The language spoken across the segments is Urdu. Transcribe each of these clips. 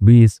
20।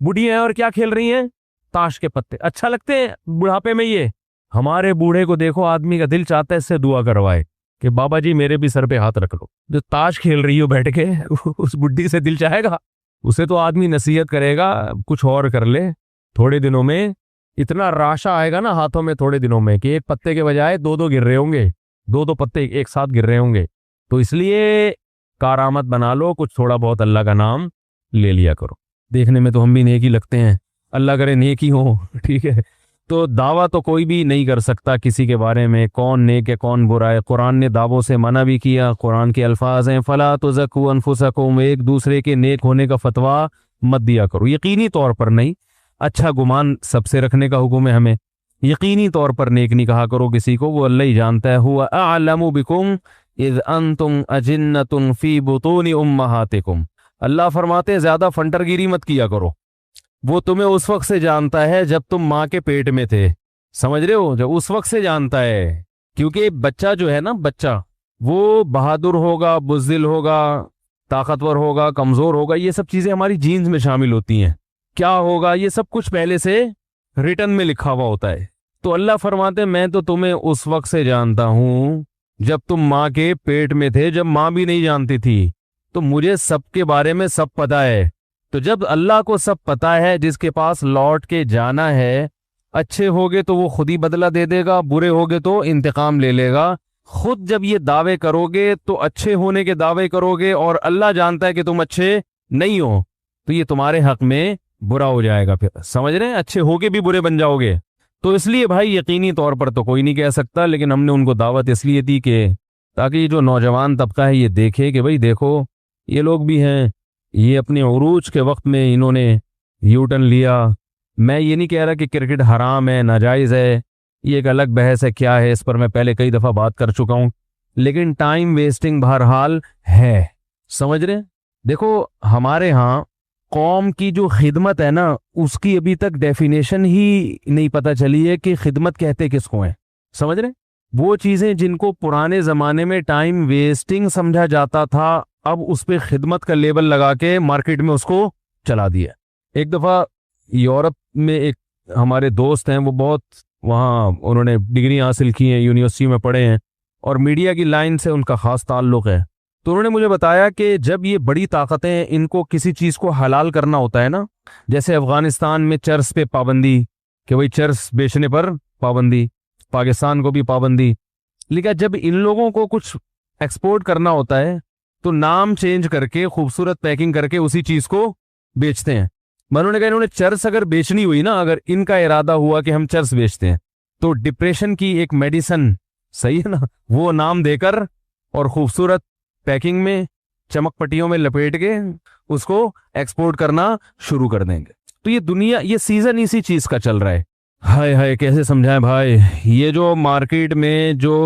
بوڑھیاں ہیں اور کیا کھیل رہی ہیں؟ تاش کے پتے. اچھا لگتے ہیں بڑھاپے میں یہ؟ ہمارے بوڑھے کو دیکھو، آدمی کا دل چاہتا ہے اس سے دعا کروائے کہ بابا جی میرے بھی سر پہ ہاتھ رکھ لو. جو تاش کھیل رہی ہو بیٹھ کے اس بڈھی سے دل چاہے گا؟ اسے تو آدمی نصیحت کرے گا کچھ اور کر لے. تھوڑے دنوں میں اتنا راشا آئے گا نا ہاتھوں میں تھوڑے دنوں میں کہ ایک پتے کے بجائے دو گر رہے ہوں گے، دو پتے ایک ساتھ گر رہے ہوں گے. تو اس لیے کارآمد بنا لو، کچھ تھوڑا بہت اللہ کا نام لے لیا کرو. دیکھنے میں تو ہم بھی نیک ہی لگتے ہیں، اللہ کرے نیک ہی ہوں. ٹھیک ہے، تو دعویٰ تو کوئی بھی نہیں کر سکتا کسی کے بارے میں کون نیک ہے کون برا ہے. قرآن نے دعووں سے منع بھی کیا. قرآن کے الفاظ ہیں فلا تزکوا انفسکم، ایک دوسرے کے نیک ہونے کا فتویٰ مت دیا کرو. یقینی طور پر نہیں، اچھا گمان سب سے رکھنے کا حکم ہے ہمیں. یقینی طور پر نیک نہیں کہا کرو کسی کو، وہ اللہ ہی جانتا ہے. هو اعلم بکم اذ انتم اجنۃ فی بطون امہاتکم. اللہ فرماتے ہیں زیادہ فنٹر گیری مت کیا کرو، وہ تمہیں اس وقت سے جانتا ہے جب تم ماں کے پیٹ میں تھے. سمجھ رہے ہو؟ جب اس وقت سے جانتا ہے، کیونکہ بچہ جو ہے نا، بچہ وہ بہادر ہوگا، بزدل ہوگا، طاقتور ہوگا، کمزور ہوگا، یہ سب چیزیں ہماری جینز میں شامل ہوتی ہیں. کیا ہوگا یہ سب کچھ پہلے سے ریٹن میں لکھا ہوا ہوتا ہے. تو اللہ فرماتے ہیں میں تو تمہیں اس وقت سے جانتا ہوں جب تم ماں کے پیٹ میں تھے، جب ماں بھی نہیں جانتی تھی. تو مجھے سب کے بارے میں سب پتہ ہے. تو جب اللہ کو سب پتہ ہے، جس کے پاس لوٹ کے جانا ہے، اچھے ہوگے تو وہ خود ہی بدلہ دے دے گا، برے ہوگے تو انتقام لے لے گا. خود جب یہ دعوے کرو گے تو اچھے ہونے کے دعوے کرو گے، اور اللہ جانتا ہے کہ تم اچھے نہیں ہو، تو یہ تمہارے حق میں برا ہو جائے گا. پھر سمجھ رہے ہیں، اچھے ہوگے بھی برے بن جاؤ گے. تو اس لیے بھائی یقینی طور پر تو کوئی نہیں کہہ سکتا، لیکن ہم نے ان کو دعوت اس لیے دی کہ تاکہ یہ جو نوجوان طبقہ ہے یہ دیکھے کہ بھائی دیکھو یہ لوگ بھی ہیں، یہ اپنے عروج کے وقت میں انہوں نے یو ٹرن لیا. میں یہ نہیں کہہ رہا کہ کرکٹ حرام ہے، ناجائز ہے، یہ ایک الگ بحث ہے کیا ہے، اس پر میں پہلے کئی دفعہ بات کر چکا ہوں. لیکن ٹائم ویسٹنگ بہرحال ہے. سمجھ رہے ہیں؟ دیکھو ہمارے ہاں قوم کی جو خدمت ہے نا، اس کی ابھی تک ڈیفینیشن ہی نہیں پتہ چلی ہے کہ خدمت کہتے کس کو ہیں. سمجھ رہے ہیں؟ وہ چیزیں جن کو پرانے زمانے میں ٹائم ویسٹنگ سمجھا جاتا تھا، اب اس پہ خدمت کا لیبل لگا کے مارکیٹ میں اس کو چلا دیا. ایک دفعہ یورپ میں ایک ہمارے دوست ہیں، وہ بہت وہاں انہوں نے ڈگری حاصل کی ہیں، یونیورسٹی میں پڑھے ہیں، اور میڈیا کی لائن سے ان کا خاص تعلق ہے. تو انہوں نے مجھے بتایا کہ جب یہ بڑی طاقتیں ان کو کسی چیز کو حلال کرنا ہوتا ہے نا، جیسے افغانستان میں چرس پہ پابندی کہ وہی چرس بیچنے پر پابندی، پاکستان کو بھی پابندی، لیکن جب ان لوگوں کو کچھ ایکسپورٹ کرنا ہوتا ہے تو نام چینج کر کے خوبصورت پیکنگ کر کے اسی چیز کو بیچتے ہیں. انہوں نے کہا انہوں نے چرس اگر بیچنی ہوئی نا، اگر ان کا ارادہ ہوا کہ ہم چرس بیچتے ہیں، تو ڈپریشن کی ایک میڈیسن، صحیح ہے نا، وہ نام دے کر اور خوبصورت پیکنگ میں چمک پٹیوں میں لپیٹ کے اس کو ایکسپورٹ کرنا شروع کر دیں گے. تو یہ دنیا، یہ سیزن اسی چیز کا چل رہا ہے. ہائے ہائے کیسے سمجھائیں بھائی، یہ جو مارکیٹ میں جو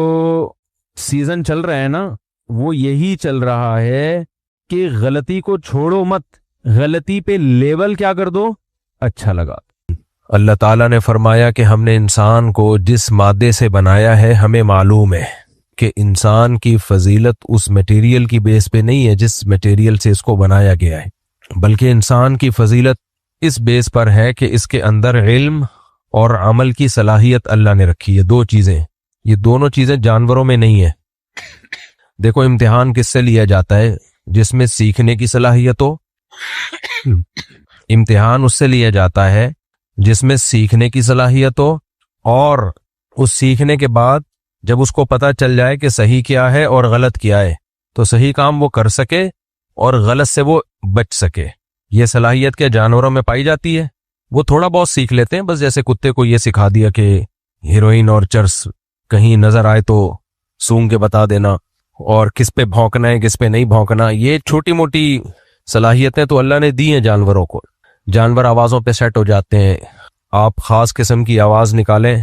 سیزن چل رہا ہے نا، وہ یہی چل رہا ہے کہ غلطی کو چھوڑو مت، غلطی پہ لیبل کیا کر دو، اچھا لگا. اللہ تعالیٰ نے فرمایا کہ ہم نے انسان کو جس مادے سے بنایا ہے، ہمیں معلوم ہے کہ انسان کی فضیلت اس میٹیریل کی بیس پہ نہیں ہے جس میٹیریل سے اس کو بنایا گیا ہے، بلکہ انسان کی فضیلت اس بیس پر ہے کہ اس کے اندر علم اور عمل کی صلاحیت اللہ نے رکھی ہے. دو چیزیں، یہ دونوں چیزیں جانوروں میں نہیں ہے. دیکھو امتحان کس سے لیا جاتا ہے؟ جس میں سیکھنے کی صلاحیت ہو. امتحان اس سے لیا جاتا ہے جس میں سیکھنے کی صلاحیت ہو، اور اس سیکھنے کے بعد جب اس کو پتہ چل جائے کہ صحیح کیا ہے اور غلط کیا ہے، تو صحیح کام وہ کر سکے اور غلط سے وہ بچ سکے. یہ صلاحیت کیا جانوروں میں پائی جاتی ہے؟ وہ تھوڑا بہت سیکھ لیتے ہیں، بس جیسے کتے کو یہ سکھا دیا کہ ہیروئن اور چرس کہیں نظر آئے تو سونگ کے بتا دینا، اور کس پہ بھونکنا ہے کس پہ نہیں بھونکنا. یہ چھوٹی موٹی صلاحیتیں تو اللہ نے دی ہیں جانوروں کو. جانور آوازوں پہ سیٹ ہو جاتے ہیں. آپ خاص قسم کی آواز نکالیں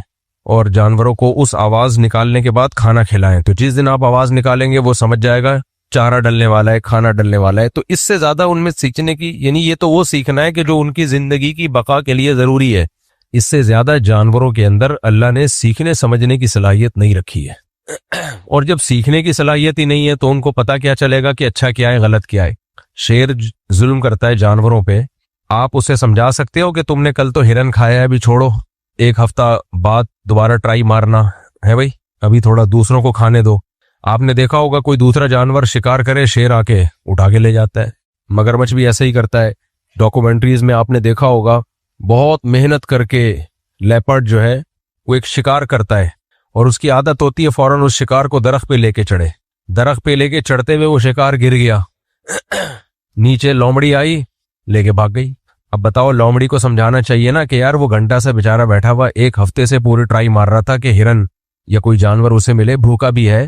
اور جانوروں کو اس آواز نکالنے کے بعد کھانا کھلائیں، تو جس دن آپ آواز نکالیں گے وہ سمجھ جائے گا چارہ ڈلنے والا ہے، کھانا ڈلنے والا ہے. تو اس سے زیادہ ان میں سیکھنے کی، یعنی یہ تو وہ سیکھنا ہے کہ جو ان کی زندگی کی بقا کے لیے ضروری ہے. اس سے زیادہ جانوروں کے اندر اللہ نے سیکھنے سمجھنے کی صلاحیت نہیں رکھی ہے. اور جب سیکھنے کی صلاحیت ہی نہیں ہے تو ان کو پتہ کیا چلے گا کہ اچھا کیا ہے غلط کیا ہے. شیر ظلم کرتا ہے جانوروں پہ آپ اسے سمجھا سکتے ہو کہ تم نے کل تو ہرن کھایا ہے، ابھی چھوڑو، ایک ہفتہ بعد دوبارہ ٹرائی مارنا ہے بھائی، ابھی تھوڑا دوسروں کو کھانے دو۔ آپ نے دیکھا ہوگا کوئی دوسرا جانور شکار کرے، شیر آ کے اٹھا کے لے جاتا ہے، مگرمچھ بھی ایسے ہی کرتا ہے۔ ڈاکومنٹریز میں آپ نے دیکھا ہوگا بہت محنت کر کے لیپرڈ جو ہے وہ ایک شکار کرتا ہے، اور اس کی عادت ہوتی ہے فوراً اس شکار کو درخت پہ لے کے چڑھے، درخت پہ لے کے چڑھتے ہوئے وہ شکار گر گیا، نیچے لومڑی آئی لے کے بھاگ گئی۔ اب بتاؤ، لومڑی کو سمجھانا چاہیے نا کہ یار وہ گھنٹہ سے بےچارا بیٹھا ہوا ایک ہفتے سے پوری ٹرائی مار رہا تھا کہ ہرن یا کوئی جانور اسے ملے، بھوکا بھی ہے،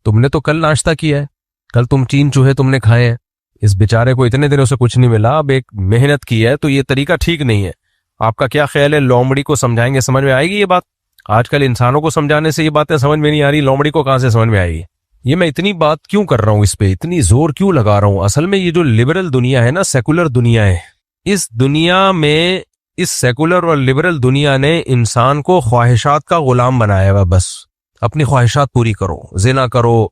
تم نے تو کل ناشتہ کیا ہے، کل تم 3 چوہے تم نے کھائے ہیں، اس بیچارے کو اتنے دنوں سے کچھ نہیں ملا، اب ایک محنت کی ہے تو یہ طریقہ ٹھیک نہیں ہے۔ آپ کا کیا خیال ہے، لومڑی کو سمجھائیں گے سمجھ میں آئے گی یہ بات؟ آج کل انسانوں کو سمجھانے سے یہ باتیں سمجھ میں نہیں آ رہی، لومڑی کو کہاں سے سمجھ میں آئے گی؟ یہ میں اتنی بات کیوں کر رہا ہوں، اس پہ اتنی زور کیوں لگا رہا ہوں؟ اصل میں یہ جو لبرل دنیا ہے نا، سیکولر دنیا ہے، اس دنیا میں، اس سیکولر اور لبرل دنیا نے انسان کو خواہشات کا غلام بنایا ہوا، بس اپنی خواہشات پوری کرو، زنا کرو،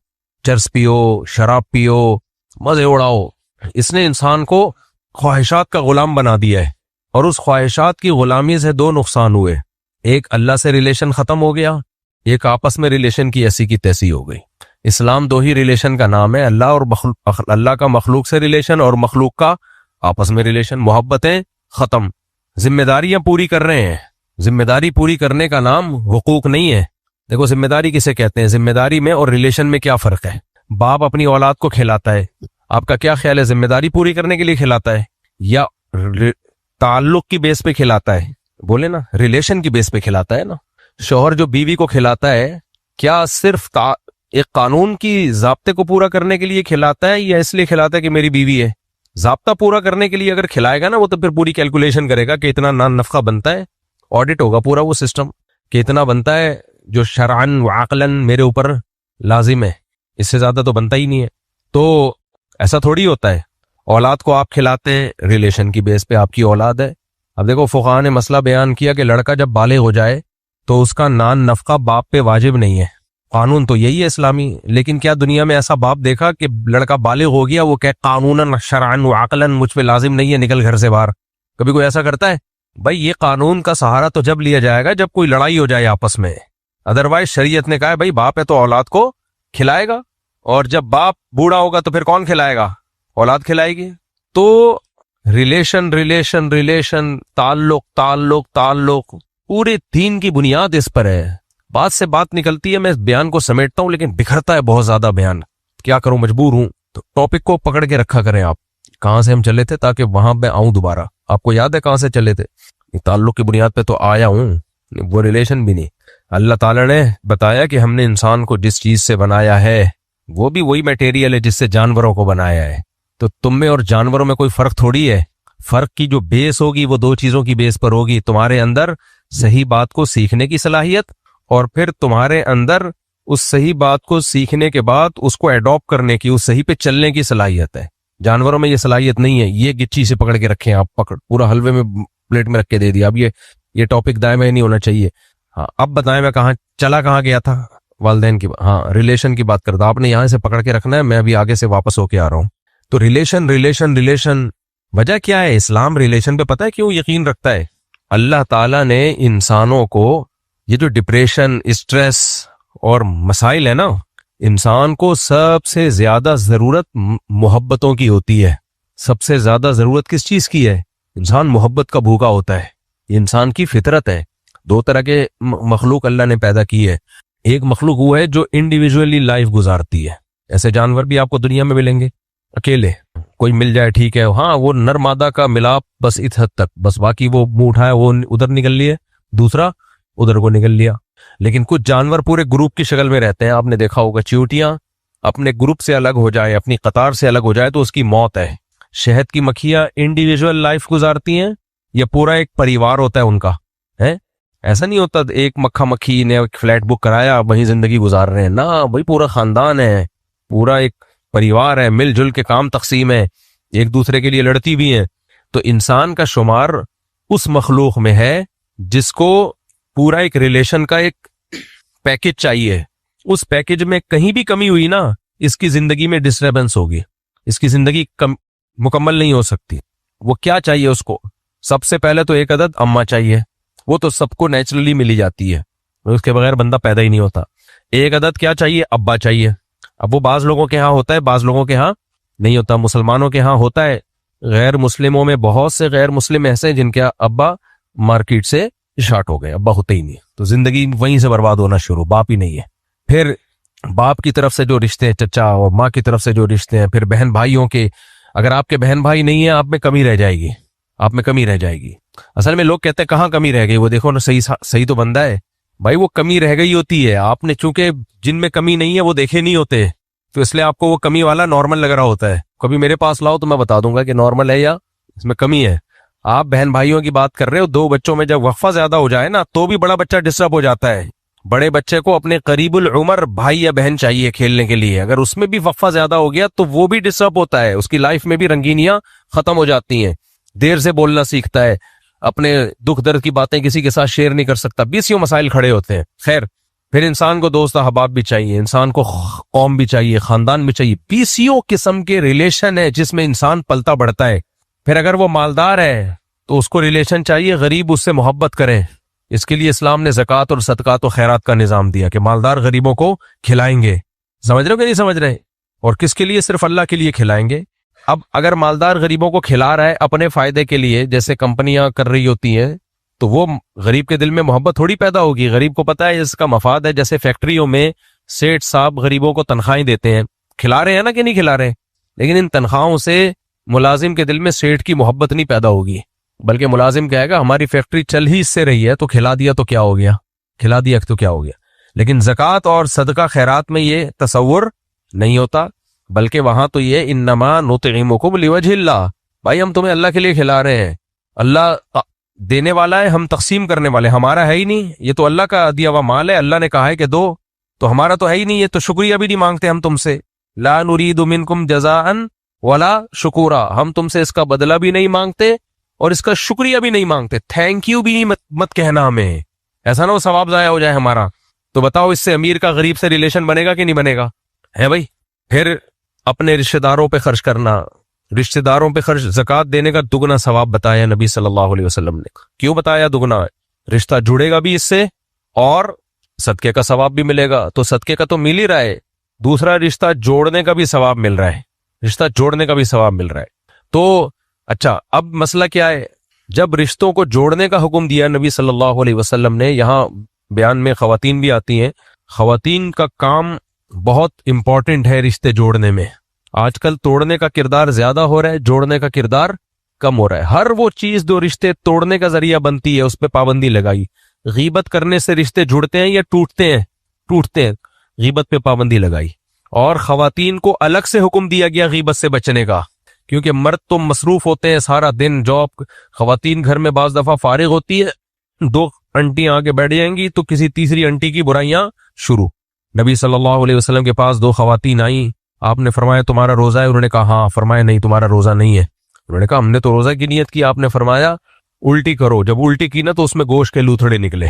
چرس پیو، شراب پیو، مزے اڑاؤ۔ اس نے انسان کو خواہشات کا غلام بنا دیا ہے، اور اس خواہشات کی غلامی سے 2 نقصان ہوئے، ایک اللہ سے ریلیشن ختم ہو گیا، ایک آپس میں ریلیشن کی ایسی کی تیسی ہو گئی۔ اسلام 2 ہی ریلیشن کا نام ہے، اللہ اور اللہ کا مخلوق سے ریلیشن اور مخلوق کا آپس میں ریلیشن، محبتیں ختم، ذمہ داریاں پوری کر رہے ہیں۔ ذمہ داری پوری کرنے کا نام حقوق نہیں ہے۔ دیکھو ذمہ داری کسے کہتے ہیں، ذمہ داری میں اور ریلیشن میں کیا فرق ہے؟ باپ اپنی اولاد کو کھلاتا ہے، آپ کا کیا خیال ہے، ذمہ داری پوری کرنے کے لیے کھلاتا ہے یا تعلق کی بیس پہ کھلاتا ہے؟ بولے نا، ریلیشن کی بیس پہ کھلاتا ہے نا۔ شوہر جو بیوی کو کھلاتا ہے، کیا صرف ایک قانون کی ضابطے کو پورا کرنے کے لیے کھلاتا ہے یا اس لیے کھلاتا ہے کہ میری بیوی ہے؟ ضابطہ پورا کرنے کے لیے اگر کھلائے گا نا، وہ تو پھر پوری کیلکولیشن کرے گا کہ اتنا نفقہ بنتا ہے، آڈٹ ہوگا پورا وہ سسٹم کہ اتنا بنتا ہے جو شرعن و عقلاً میرے اوپر لازم ہے، اس سے زیادہ تو بنتا ہی نہیں ہے۔ تو ایسا تھوڑی ہوتا ہے، اولاد کو آپ کھلاتے ہیں، ریلیشن کی بیس پہ آپ کی اولاد ہے۔ اب دیکھو فقہاء نے مسئلہ بیان کیا کہ لڑکا جب بالغ ہو جائے تو اس کا نفقہ باپ پہ واجب نہیں ہے، قانون تو یہی ہے اسلامی، لیکن کیا دنیا میں ایسا باپ دیکھا کہ لڑکا بالغ ہو گیا وہ کہ قانوناً شرعاً و عقلاً مجھ پہ لازم نہیں ہے، نکل گھر سے باہر؟ کبھی کوئی ایسا کرتا ہے؟ بھائی یہ قانون کا سہارا تو جب لیا جائے گا جب کوئی لڑائی ہو جائے آپس میں، ادروائز شریعت نے کہا ہے بھائی باپ ہے تو اولاد کو کھلائے گا، اور جب باپ بوڑھا ہوگا تو پھر کون کھلائے گا؟ اولاد کھلائے گی۔ تو ریلیشن ریلیشن ریلیشن، تعلق تعلق تعلق، پورے دین کی بنیاد اس پر ہے۔ بات سے بات نکلتی ہے، میں اس بیان کو سمیٹتا ہوں لیکن بکھرتا ہے بہت زیادہ بیان، کیا کروں، مجبور ہوں۔ تو ٹاپک کو پکڑ کے رکھا کریں آپ، کہاں سے ہم چلے تھے تاکہ وہاں پہ آؤں دوبارہ۔ آپ کو یاد ہے کہاں سے چلے تھے؟ تعلق کی بنیاد پہ تو آیا ہوں، وہ ریلیشن بھی نہیں۔ اللہ تعالیٰ نے بتایا کہ ہم نے انسان کو جس چیز سے بنایا ہے وہ بھی وہی میٹیریل ہے جس سے جانوروں کو بنایا ہے، تو تم میں اور جانوروں میں کوئی فرق تھوڑی ہے۔ فرق کی جو بیس ہوگی وہ 2 چیزوں کی بیس پر ہوگی، تمہارے اندر صحیح بات کو سیکھنے کی صلاحیت، اور پھر تمہارے اندر اس صحیح بات کو سیکھنے کے بعد اس کو ایڈاپٹ کرنے کی، اس صحیح پہ چلنے کی صلاحیت ہے۔ جانوروں میں یہ صلاحیت نہیں ہے، یہ گچی سے پکڑ کے رکھیں آپ، پکڑ پورا حلوے میں پلیٹ میں رکھ کے دے دیا۔ اب یہ ٹاپک دائیں میں نہیں ہونا چاہیے۔ ہاں اب بتائیں میں کہاں گیا تھا؟ والدین کی، ہاں ریلیشن کی بات کرتا، آپ نے یہاں سے پکڑ کے رکھنا ہے، میں ابھی آگے سے واپس ہو کے آ رہا ہوں۔ تو ریلیشن ریلیشن ریلیشن، وجہ کیا ہے؟ اسلام ریلیشن پہ پتہ ہے کیوں یقین رکھتا ہے؟ اللہ تعالیٰ نے انسانوں کو یہ جو ڈپریشن، اسٹریس اور مسائل ہے نا، انسان کو سب سے زیادہ ضرورت محبتوں کی ہوتی ہے۔ سب سے زیادہ ضرورت کس چیز کی ہے؟ انسان محبت کا بھوکا ہوتا ہے، یہ انسان کی فطرت ہے۔ 2 طرح کے مخلوق اللہ نے پیدا کی ہے، ایک مخلوق وہ ہے جو انڈیویجولی لائف گزارتی ہے، ایسے جانور بھی آپ کو دنیا میں ملیں گے، اکیلے کوئی مل جائے ٹھیک ہے، ہاں وہ نر مادہ کا ملاپ بس اس حد تک، بس باقی وہ منہ اٹھائے وہ ادھر نکل لیے، دوسرا ادھر کو نکل لیا۔ لیکن کچھ جانور پورے گروپ کی شکل میں رہتے ہیں، آپ نے دیکھا ہوگا چیونٹیاں اپنے گروپ سے الگ ہو جائے، اپنی قطار سے الگ ہو جائے تو اس کی موت ہے۔ شہد کی مکھیاں انڈیویجول لائف گزارتی ہیں یا پورا ایک پریوار ہوتا ہے ان کا؟ ہے ایسا نہیں ہوتا ایک مکھا مکھی نے ایک فلیٹ بک کرایا وہیں زندگی گزار رہے ہیں، نہ بھائی پورا خاندان ہے، پورا ایک پریوار ہے، مل جل کے کام تقسیم ہے، ایک دوسرے کے لیے لڑتی بھی ہیں۔ تو انسان کا شمار اس مخلوق میں ہے جس کو پورا ایک ریلیشن کا ایک پیکج چاہیے، اس پیکج میں کہیں بھی کمی ہوئی نا اس کی زندگی میں ڈسٹربنس ہوگی، اس کی زندگی مکمل نہیں ہو سکتی۔ وہ کیا چاہیے اس کو؟ سب سے پہلے تو ایک عدد اماں چاہیے، وہ تو سب کو نیچرلی ملی جاتی ہے، اس کے بغیر بندہ پیدا ہی نہیں ہوتا۔ ایک عدد کیا چاہیے؟ ابا چاہیے۔ اب وہ بعض لوگوں کے ہاں ہوتا ہے، بعض لوگوں کے ہاں نہیں ہوتا۔ مسلمانوں کے ہاں ہوتا ہے، غیر مسلموں میں بہت سے غیر مسلم ایسے ہیں جن کے ابا مارکیٹ سے شارٹ ہو گئے، ابا ہوتے ہی نہیں، تو زندگی وہیں سے برباد ہونا شروع، باپ ہی نہیں ہے۔ پھر باپ کی طرف سے جو رشتے ہیں، چچا اور ماں کی طرف سے جو رشتے ہیں، پھر بہن بھائیوں کے، اگر آپ کے بہن بھائی نہیں ہیں آپ میں کمی رہ جائے گی، آپ میں کمی رہ جائے گی۔ اصل میں لوگ کہتے ہیں کہاں کمی رہ گئی، وہ دیکھو نا صحیح تو بندہ ہے بھائی، وہ کمی رہ گئی ہوتی ہے، آپ نے چونکہ جن میں کمی نہیں ہے وہ دیکھے نہیں ہوتے، تو اس لیے آپ کو وہ کمی والا نارمل لگ رہا ہوتا ہے۔ کبھی میرے پاس لاؤ تو میں بتا دوں گا کہ نارمل ہے یا اس میں کمی ہے۔ آپ بہن بھائیوں کی بات کر رہے ہو، دو بچوں میں جب وقفہ زیادہ ہو جائے نا تو بھی بڑا بچہ ڈسٹرب ہو جاتا ہے۔ بڑے بچے کو اپنے قریب العمر بھائی یا بہن چاہیے کھیلنے کے لیے، اگر اس میں بھی وقفہ زیادہ ہو گیا تو وہ بھی ڈسٹرب ہوتا ہے، اس کی لائف میں بھی رنگینیاں ختم ہو جاتی ہیں، دیر سے بولنا سیکھتا ہے، اپنے دکھ درد کی باتیں کسی کے ساتھ شیئر نہیں کر سکتا، بیسیوں مسائل کھڑے ہوتے ہیں۔ خیر، پھر انسان کو دوست احباب بھی چاہیے، انسان کو قوم بھی چاہیے، خاندان بھی چاہیے، بیسیوں قسم کے ریلیشن ہے جس میں انسان پلتا بڑھتا ہے۔ پھر اگر وہ مالدار ہے تو اس کو ریلیشن چاہیے، غریب اس سے محبت کریں، اس کے لیے اسلام نے زکوٰۃ اور صدقات و خیرات کا نظام دیا کہ مالدار غریبوں کو کھلائیں گے۔ سمجھ رہے ہو کہ نہیں سمجھ رہے؟ اور کس کے لیے؟ صرف اللہ کے لیے کھلائیں گے۔ اب اگر مالدار غریبوں کو کھلا رہا ہے اپنے فائدے کے لیے، جیسے کمپنیاں کر رہی ہوتی ہیں، تو وہ غریب کے دل میں محبت تھوڑی پیدا ہوگی، غریب کو پتا ہے اس کا مفاد ہے۔ جیسے فیکٹریوں میں سیٹ صاحب غریبوں کو تنخواہیں دیتے ہیں، کھلا رہے ہیں نا کہ نہیں کھلا رہے، لیکن ان تنخواہوں سے ملازم کے دل میں سیٹ کی محبت نہیں پیدا ہوگی، بلکہ ملازم کہے گا ہماری فیکٹری چل ہی اس سے رہی ہے تو کھلا دیا تو کیا ہو گیا، کھلا دیا تو کیا ہو گیا۔ لیکن زکوٰۃ اور صدقہ خیرات میں یہ تصور نہیں ہوتا، بلکہ وہاں تو یہ انما نطعمکم لوجہ اللہ، بھائی ہم تمہیں اللہ کے لیے کھلا رہے ہیں، اللہ دینے والا ہے، ہم تقسیم کرنے والے، ہمارا ہے ہی نہیں، یہ تو اللہ کا دیا ہوا مال ہے، اللہ نے کہا ہے کہ دو، تو ہمارا تو ہے ہی نہیں، یہ تو شکریہ بھی نہیں مانگتے ہم تم سے، لا نرید منکم جزاء ولا شکورا، ہم تم سے اس کا بدلہ بھی نہیں مانگتے اور اس کا شکریہ بھی نہیں مانگتے، تھینک یو بھی مت کہنا ہمیں، ایسا نہ وہ ثواب ضائع ہو جائے ہمارا۔ تو بتاؤ اس سے امیر کا غریب سے ریلیشن بنے گا کہ نہیں بنے گا؟ ہے بھائی۔ پھر اپنے رشتہ داروں پہ خرچ کرنا، رشتہ داروں پہ خرچ، زکوٰۃ دینے کا دگنا ثواب بتایا نبی صلی اللہ علیہ وسلم نے۔ کیوں بتایا دگنا؟ رشتہ جڑے گا بھی اس سے اور صدقے کا ثواب بھی ملے گا، تو صدقے کا تو مل ہی رہا ہے، دوسرا رشتہ جوڑنے کا بھی ثواب مل رہا ہے، رشتہ جوڑنے کا بھی ثواب مل رہا ہے۔ تو اچھا، اب مسئلہ کیا ہے؟ جب رشتوں کو جوڑنے کا حکم دیا نبی صلی اللہ علیہ وسلم نے، یہاں بیان میں خواتین بھی آتی ہیں، خواتین کا کام بہت امپورٹنٹ ہے رشتے جوڑنے میں۔ آج کل توڑنے کا کردار زیادہ ہو رہا ہے، جوڑنے کا کردار کم ہو رہا ہے۔ ہر وہ چیز جو رشتے توڑنے کا ذریعہ بنتی ہے اس پہ پابندی لگائی۔ غیبت کرنے سے رشتے جڑتے ہیں یا ٹوٹتے ہیں؟ ٹوٹتے ہیں، غیبت پہ پابندی لگائی۔ اور خواتین کو الگ سے حکم دیا گیا غیبت سے بچنے کا، کیونکہ مرد تو مصروف ہوتے ہیں سارا دن جاب، خواتین گھر میں بعض دفعہ فارغ ہوتی ہے، دو انٹیاں آگے بیٹھ جائیں گی تو کسی تیسری انٹی کی برائیاں شروع۔ نبی صلی اللہ علیہ وسلم کے پاس دو خواتین آئیں، آپ نے فرمایا تمہارا روزہ ہے؟ انہوں نے کہا ہاں۔ فرمایا نہیں تمہارا روزہ نہیں ہے۔ انہوں نے کہا ہم نے تو روزہ کی نیت کی۔ آپ نے فرمایا الٹی کرو۔ جب الٹی کی نا تو اس میں گوشت کے لوتھڑے نکلے،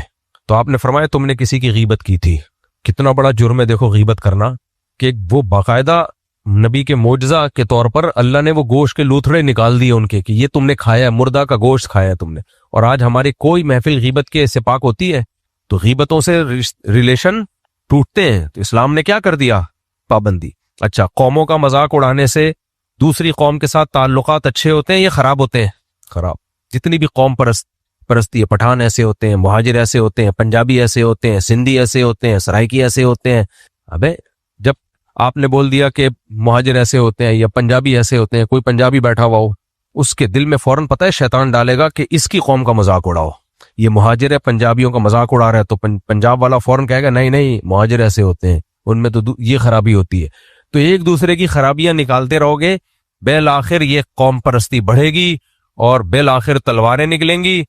تو آپ نے فرمایا تم نے کسی کی غیبت کی تھی۔ کتنا بڑا جرم ہے دیکھو غیبت کرنا، کہ وہ باقاعدہ نبی کے معجزہ کے طور پر اللہ نے وہ گوشت کے لوتھڑے نکال دیے ان کے، کہ یہ تم نے کھایا ہے، مردہ کا گوشت کھایا ہے تم نے۔ اور آج ہماری کوئی محفل غیبت کے سے پاک ہوتی ہے؟ تو غیبتوں سے ریلیشن ٹوٹتے ہیں، تو اسلام نے کیا کر دیا؟ پابندی۔ اچھا، قوموں کا مذاق اڑانے سے دوسری قوم کے ساتھ تعلقات اچھے ہوتے ہیں یا خراب ہوتے ہیں؟ خراب۔ جتنی بھی قوم پرستی ہے، پٹھان ایسے ہوتے ہیں، مہاجر ایسے ہوتے ہیں، پنجابی ایسے ہوتے ہیں، سندھی ایسے ہوتے ہیں، سرائکی ایسے ہوتے ہیں۔ ابے جب آپ نے بول دیا کہ مہاجر ایسے ہوتے ہیں یا پنجابی ایسے ہوتے ہیں، کوئی پنجابی بیٹھا ہوا ہو، اس کے دل میں فوراً پتہ ہے شیطان ڈالے گا کہ اس کی قوم کا مذاق اڑاؤ، یہ مہاجر ہے پنجابیوں کا مذاق اڑا رہا ہے، تو پنجاب والا فوراً کہے گا نہیں نہیں مہاجر ایسے ہوتے ہیں، ان میں تو یہ خرابی ہوتی ہے۔ تو ایک دوسرے کی خرابیاں نکالتے رہو گے، بالآخر یہ قوم پرستی بڑھے گی اور بالآخر تلواریں نکلیں گی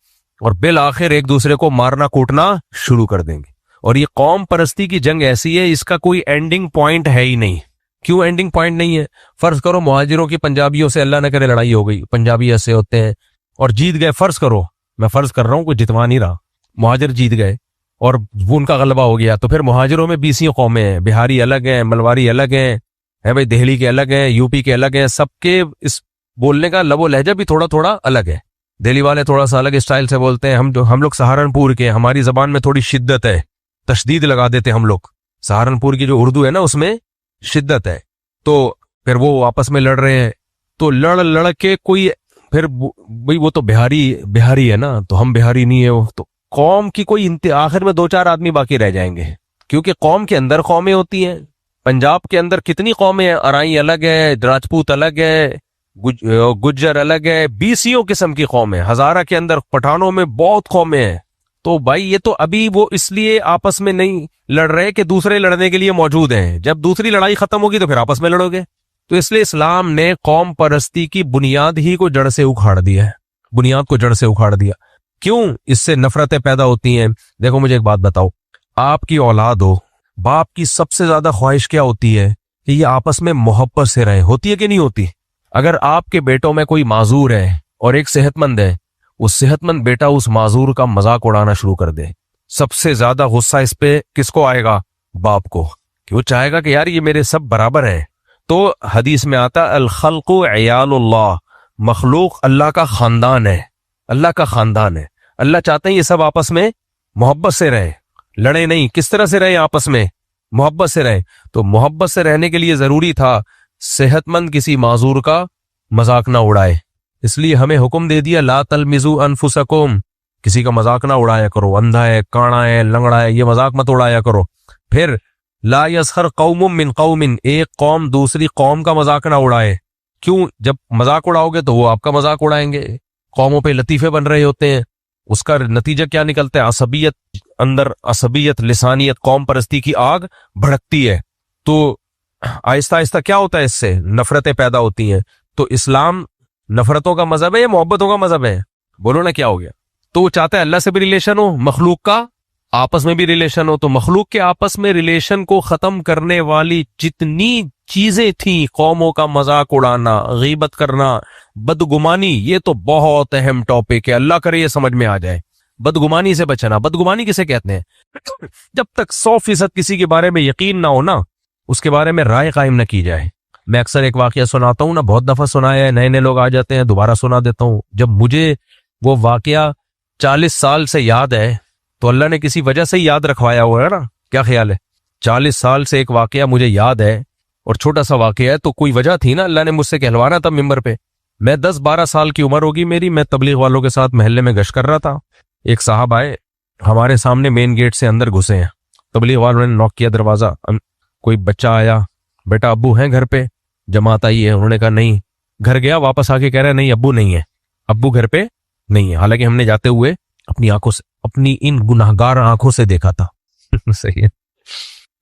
اور بالآخر ایک دوسرے کو مارنا کوٹنا شروع کر دیں گے۔ اور یہ قوم پرستی کی جنگ ایسی ہے، اس کا کوئی اینڈنگ پوائنٹ ہے ہی نہیں۔ کیوں اینڈنگ پوائنٹ نہیں ہے؟ فرض کرو مہاجروں کی پنجابیوں سے اللہ نہ کرے لڑائی ہو گئی، پنجابی ایسے ہوتے ہیں اور جیت گئے، فرض کرو، میں فرض کر رہا ہوں، کوئی جتوا نہیں رہا، مہاجر جیت گئے اور وہ ان کا غلبہ ہو گیا، تو پھر مہاجروں میں 20 قومیں ہیں، بہاری الگ ہیں، ملواری الگ ہیں، ہے بھائی، دہلی کے الگ ہیں، یو پی کے الگ ہیں، سب کے اس بولنے کا لب و لہجہ بھی تھوڑا تھوڑا الگ ہے۔ دہلی والے تھوڑا سا الگ اسٹائل سے بولتے ہیں. ہم لوگ سہارنپور کے, ہماری زبان میں تھوڑی شدت ہے, تشدید لگا دیتے ہم لوگ. سہارنپور کی جو اردو ہے نا اس میں شدت ہے. تو پھر وہ آپس میں لڑ رہے ہیں, تو لڑ کے کوئی پھر بھئی وہ تو بہاری ہے نا, تو ہم بہاری نہیں ہے. وہ تو قوم کی کوئی آخر میں 2-4 آدمی باقی رہ جائیں گے, کیونکہ قوم کے اندر قومیں ہوتی ہیں. پنجاب کے اندر کتنی قومیں ہیں, ارائی الگ ہے, راجپوت الگ ہے, گجر الگ ہے, 20 قسم کی قومیں. ہزارہ کے اندر پٹھانوں میں بہت قومیں ہیں. تو بھائی یہ تو ابھی وہ اس لیے آپس میں نہیں لڑ رہے کہ دوسرے لڑنے کے لیے موجود ہیں. جب دوسری لڑائی ختم ہوگی تو پھر آپس میں لڑو گے. تو اس لیے اسلام نے قوم پرستی کی بنیاد ہی کو جڑ سے اکھاڑ دیا ہے, بنیاد کو جڑ سے اکھاڑ دیا. کیوں؟ اس سے نفرتیں پیدا ہوتی ہیں. دیکھو مجھے ایک بات بتاؤ, آپ کی اولاد ہو, باپ کی سب سے زیادہ خواہش کیا ہوتی ہے کہ یہ آپس میں محبت سے رہے. ہوتی ہے کہ نہیں ہوتی؟ اگر آپ کے بیٹوں میں کوئی معذور ہے اور ایک صحت مند ہے, وہ صحت مند بیٹا اس معذور کا مذاق اڑانا شروع کر دے, سب سے زیادہ غصہ اس پہ کس کو آئے گا؟ باپ کو, کہ وہ چاہے گا کہ یار یہ میرے سب برابر ہیں. تو حدیث میں آتا الخلق عیال اللہ, مخلوق اللہ کا خاندان ہے, اللہ کا خاندان ہے. اللہ چاہتے ہیں یہ سب آپس میں محبت سے رہیں, لڑے نہیں. کس طرح سے رہیں؟ آپس میں محبت سے رہیں. تو محبت سے رہنے کے لیے ضروری تھا صحت مند کسی معذور کا مذاق نہ اڑائے. اس لیے ہمیں حکم دے دیا لا تلمزوا انفسکم, کسی کا مذاق نہ اڑایا کرو. اندھا ہے, کانا ہے, لنگڑا ہے, یہ مذاق مت اڑایا کرو. پھر لا یسخر قوم من قوم, ایک قوم دوسری قوم کا مذاق نہ اڑائے. کیوں؟ جب مذاق اڑاؤ گے تو وہ آپ کا مذاق اڑائیں گے. قوموں پہ لطیفے بن رہے ہوتے ہیں, اس کا نتیجہ کیا نکلتا ہے؟ عصبیت, اندر عصبیت, لسانیت, قوم پرستی کی آگ بھڑکتی ہے. تو آہستہ آہستہ کیا ہوتا ہے؟ اس سے نفرتیں پیدا ہوتی ہیں. تو اسلام نفرتوں کا مذہب ہے یا محبتوں کا مذہب ہے؟ بولو نا کیا ہو گیا. تو وہ چاہتا ہے اللہ سے بھی ریلیشن ہو, مخلوق کا آپس میں بھی ریلیشن ہو. تو مخلوق کے آپس میں ریلیشن کو ختم کرنے والی جتنی چیزیں تھیں, قوموں کا مذاق اڑانا, غیبت کرنا, بدگمانی, یہ تو بہت اہم ٹاپک ہے. اللہ کرے یہ سمجھ میں آ جائے. بدگمانی سے بچنا. بدگمانی کسے کہتے ہیں؟ جب تک 100% کسی کے بارے میں یقین نہ ہو نا, اس کے بارے میں رائے قائم نہ کی جائے. میں اکثر ایک واقعہ سناتا ہوں نا, بہت دفعہ سنایا ہے, نئے لوگ آ جاتے ہیں, دوبارہ سنا دیتا ہوں. جب مجھے وہ واقعہ 40 سال سے یاد ہے تو اللہ نے کسی وجہ سے یاد رکھوایا ہوا ہے نا. کیا خیال ہے؟ 40 سال سے ایک واقعہ مجھے یاد ہے اور چھوٹا سا واقعہ ہے, تو کوئی وجہ تھی نا, اللہ نے مجھ سے کہلوانا تھا ممبر پہ. میں 10-12 سال کی عمر ہوگی میری, میں تبلیغ والوں کے ساتھ محلے میں گشت کر رہا تھا. ایک صاحب آئے ہمارے سامنے, مین گیٹ سے اندر گھسے ہیں. تبلیغ والوں نے نوک کیا دروازہ, کوئی بچہ آیا, بیٹا ابو ہیں گھر پہ؟ جماعت آئی ہے. انہوں نے کہا نہیں. گھر گیا, واپس آ کے کہہ رہا ہے نہیں ابو نہیں ہے, ابو گھر پہ نہیں ہے. حالانکہ ہم نے جاتے ہوئے اپنی آنکھوں سے, اپنی ان گناہگار آنکھوں سے دیکھا تھا. صحیح ہے.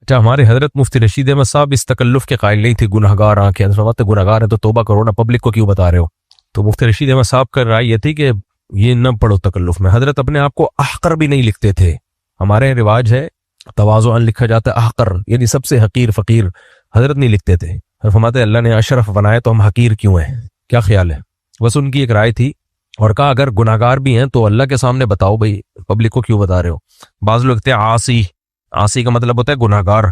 اچھا, ہمارے حضرت مفتی رشید احمد صاحب اس تکلف کے قائل نہیں تھے. گناہگار آنکھیں, گناہگار ہے تو توبہ کرو نا, پبلک کو کیوں بتا رہے ہو؟ تو مفتی رشید احمد صاحب کا رائے یہ تھی کہ یہ نہ پڑھو تکلف میں. حضرت اپنے آپ کو احقر بھی نہیں لکھتے تھے. ہمارے رواج ہے تواضعاً لکھا جاتا ہے احقر, یعنی سب سے حقیر, فقیر. حضرت نہیں لکھتے تھے. فرماتے اللہ نے اشرف بنائے تو ہم حقیر کیوں ہیں؟ کیا خیال ہے؟ بس ان کی ایک رائے تھی. اور کہا اگر گناہگار بھی ہیں تو اللہ کے سامنے بتاؤ بھائی, پبلک کو کیوں بتا رہے ہو؟ بعض لوگ کہتے ہیں عاصی, عاصی کا مطلب ہوتا ہے گناہگار.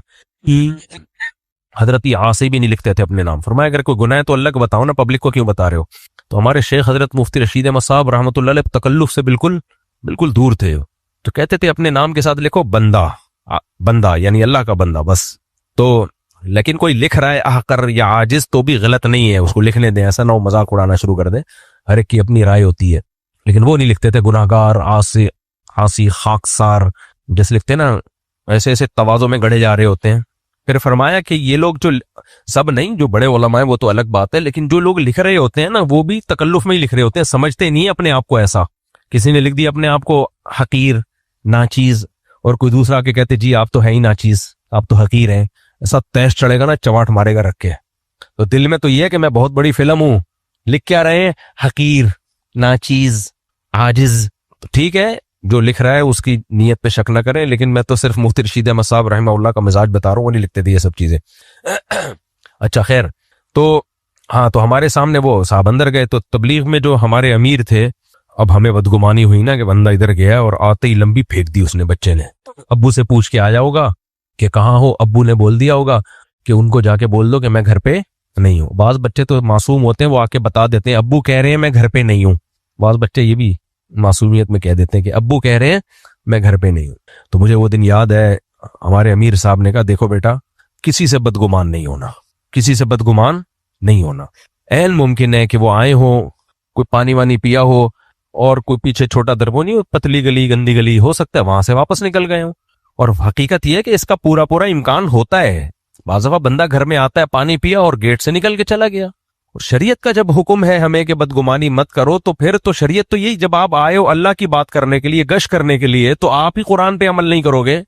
حضرت عاصی بھی نہیں لکھتے تھے اپنے نام. فرمایا اگر کوئی گناہ ہے تو اللہ کو بتاؤ نا, پبلک کو کیوں بتا رہے ہو؟ تو ہمارے شیخ حضرت مفتی رشید احمد صاحب رحمۃ اللہ علیہ تکلف سے بالکل دور تھے. تو کہتے تھے اپنے نام کے ساتھ لکھو بندہ یعنی اللہ کا بندہ بس. تو لیکن کوئی لکھ رہا ہے احقر یا عاجز تو بھی غلط نہیں ہے, اس کو لکھنے دیں, ایسا نہ ہو مذاق اڑانا شروع کر دیں. ہر ایک کی اپنی رائے ہوتی ہے. لیکن وہ نہیں لکھتے تھے گناہگار, عاصی, خاکسار, جیسے لکھتے ہیں نا, ایسے ایسے تواضع میں گڑھے جا رہے ہوتے ہیں. پھر فرمایا کہ یہ لوگ جو سب نہیں, جو بڑے علماء ہیں وہ تو الگ بات ہے, لیکن جو لوگ لکھ رہے ہوتے ہیں نا وہ بھی تکلف میں ہی لکھ رہے ہوتے ہیں, سمجھتے نہیں اپنے آپ کو. ایسا کسی نے لکھ دیا اپنے آپ کو حقیر, ناچیز, اور کوئی دوسرا کے کہتے جی آپ تو ہے ہی ناچیز, آپ تو حقیر ہیں. ایسا تیش چڑھے گا نا, چواٹ مارے گا رکھ کے. تو دل میں تو یہ ہے کہ میں بہت بڑی فلم ہوں, لکھ کیا رہے ہیں حقیر, ناچیز, عاجز. تو ٹھیک ہے, جو لکھ رہا ہے اس کی نیت پہ شک نہ کریں, لیکن میں تو صرف مفتی رشید احمد صاحب رحمہ اللہ کا مزاج بتا رہا ہوں, وہ نہیں لکھتے تھے یہ سب چیزیں. اچھا خیر, تو ہاں, تو ہمارے سامنے وہ صاحب اندر گئے. تو تبلیغ میں جو ہمارے امیر تھے, اب ہمیں بدگمانی ہوئی نا کہ بندہ ادھر گیا اور آتے ہی لمبی پھینک دی اس نے, بچے نے. ابو سے پوچھ کے آیا ہوگا کہ کہاں ہو, ابو نے بول دیا ہوگا کہ ان کو جا کے بول دو کہ میں گھر پہ نہیں ہوں. بعض بچے تو معصوم ہوتے ہیں, وہ آ کے بتا دیتے ہیں ابو کہہ رہے ہیں میں گھر پہ نہیں ہوں, بعض بچے یہ بھی معصومیت میں کہہ دیتے ہیں کہ ابو کہہ رہے ہیں میں گھر پہ نہیں ہوں. تو مجھے وہ دن یاد ہے، ہمارے امیر صاحب نے کہا دیکھو بیٹا، کسی سے بدگمان نہیں ہونا، کسی سے بدگمان نہیں ہونا. عین ممکن ہے کہ وہ آئے ہوں، کوئی پانی وانی پیا ہو اور کوئی پیچھے چھوٹا دربو نہیں ہو، پتلی گلی گندی گلی ہو سکتا ہے وہاں سے واپس نکل گئے ہوں. اور حقیقت یہ ہے کہ اس کا پورا امکان ہوتا ہے. بعض دفعہ بندہ گھر میں آتا ہے، پانی پیا اور گیٹ سے نکل کے چلا گیا. اور شریعت کا جب حکم ہے ہمیں کہ بدگمانی مت کرو، تو پھر تو شریعت تو یہی، جب آپ آئے ہو اللہ کی بات کرنے کے لیے، گشت کرنے کے لیے، تو آپ ہی قرآن پہ عمل نہیں کرو گے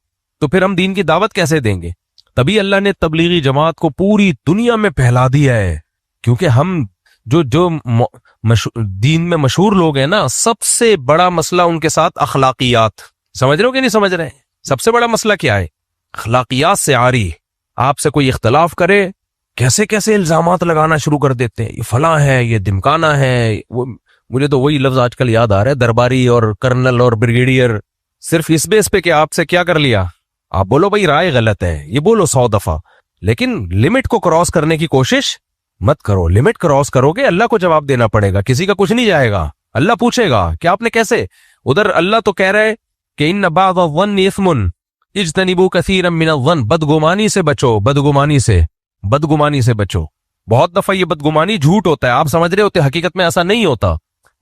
تو پھر ہم دین کی دعوت کیسے دیں گے؟ تبھی اللہ نے تبلیغی جماعت کو پوری دنیا میں پھیلا دیا ہے. کیونکہ ہم جو دین میں مشہور لوگ ہیں نا، سب سے بڑا مسئلہ ان کے ساتھ اخلاقیات. سمجھ رہے ہو کہ نہیں سمجھ رہے؟ سب سے بڑا مسئلہ کیا ہے؟ اخلاقیات سے عاری. آپ سے کوئی اختلاف کرے، کیسے کیسے الزامات لگانا شروع کر دیتے ہیں، یہ فلاں ہے، یہ دمکانا ہے. مجھے تو وہی لفظ آج کل یاد آ رہا ہے، درباری اور کرنل اور بریگیڈیئر. صرف اس بیس پہ کہ آپ سے کیا کر لیا، آپ بولو بھائی رائے غلط ہے، یہ بولو 100 دفعہ، لیکن لمٹ کو کراس کرنے کی کوشش مت کرو. لمٹ کراس کرو گے اللہ کو جواب دینا پڑے گا، کسی کا کچھ نہیں جائے گا. اللہ پوچھے گا کہ آپ نے کیسے. ادھر اللہ تو کہہ رہے کہ ان بعض الظن اثم اجتنبوا کثیرا من الظن، بدگمانی سے بچو، بدگمانی سے بچو. بہت دفعہ یہ بدگمانی جھوٹ ہوتا ہے، آپ سمجھ رہے ہوتے، حقیقت میں ایسا نہیں ہوتا.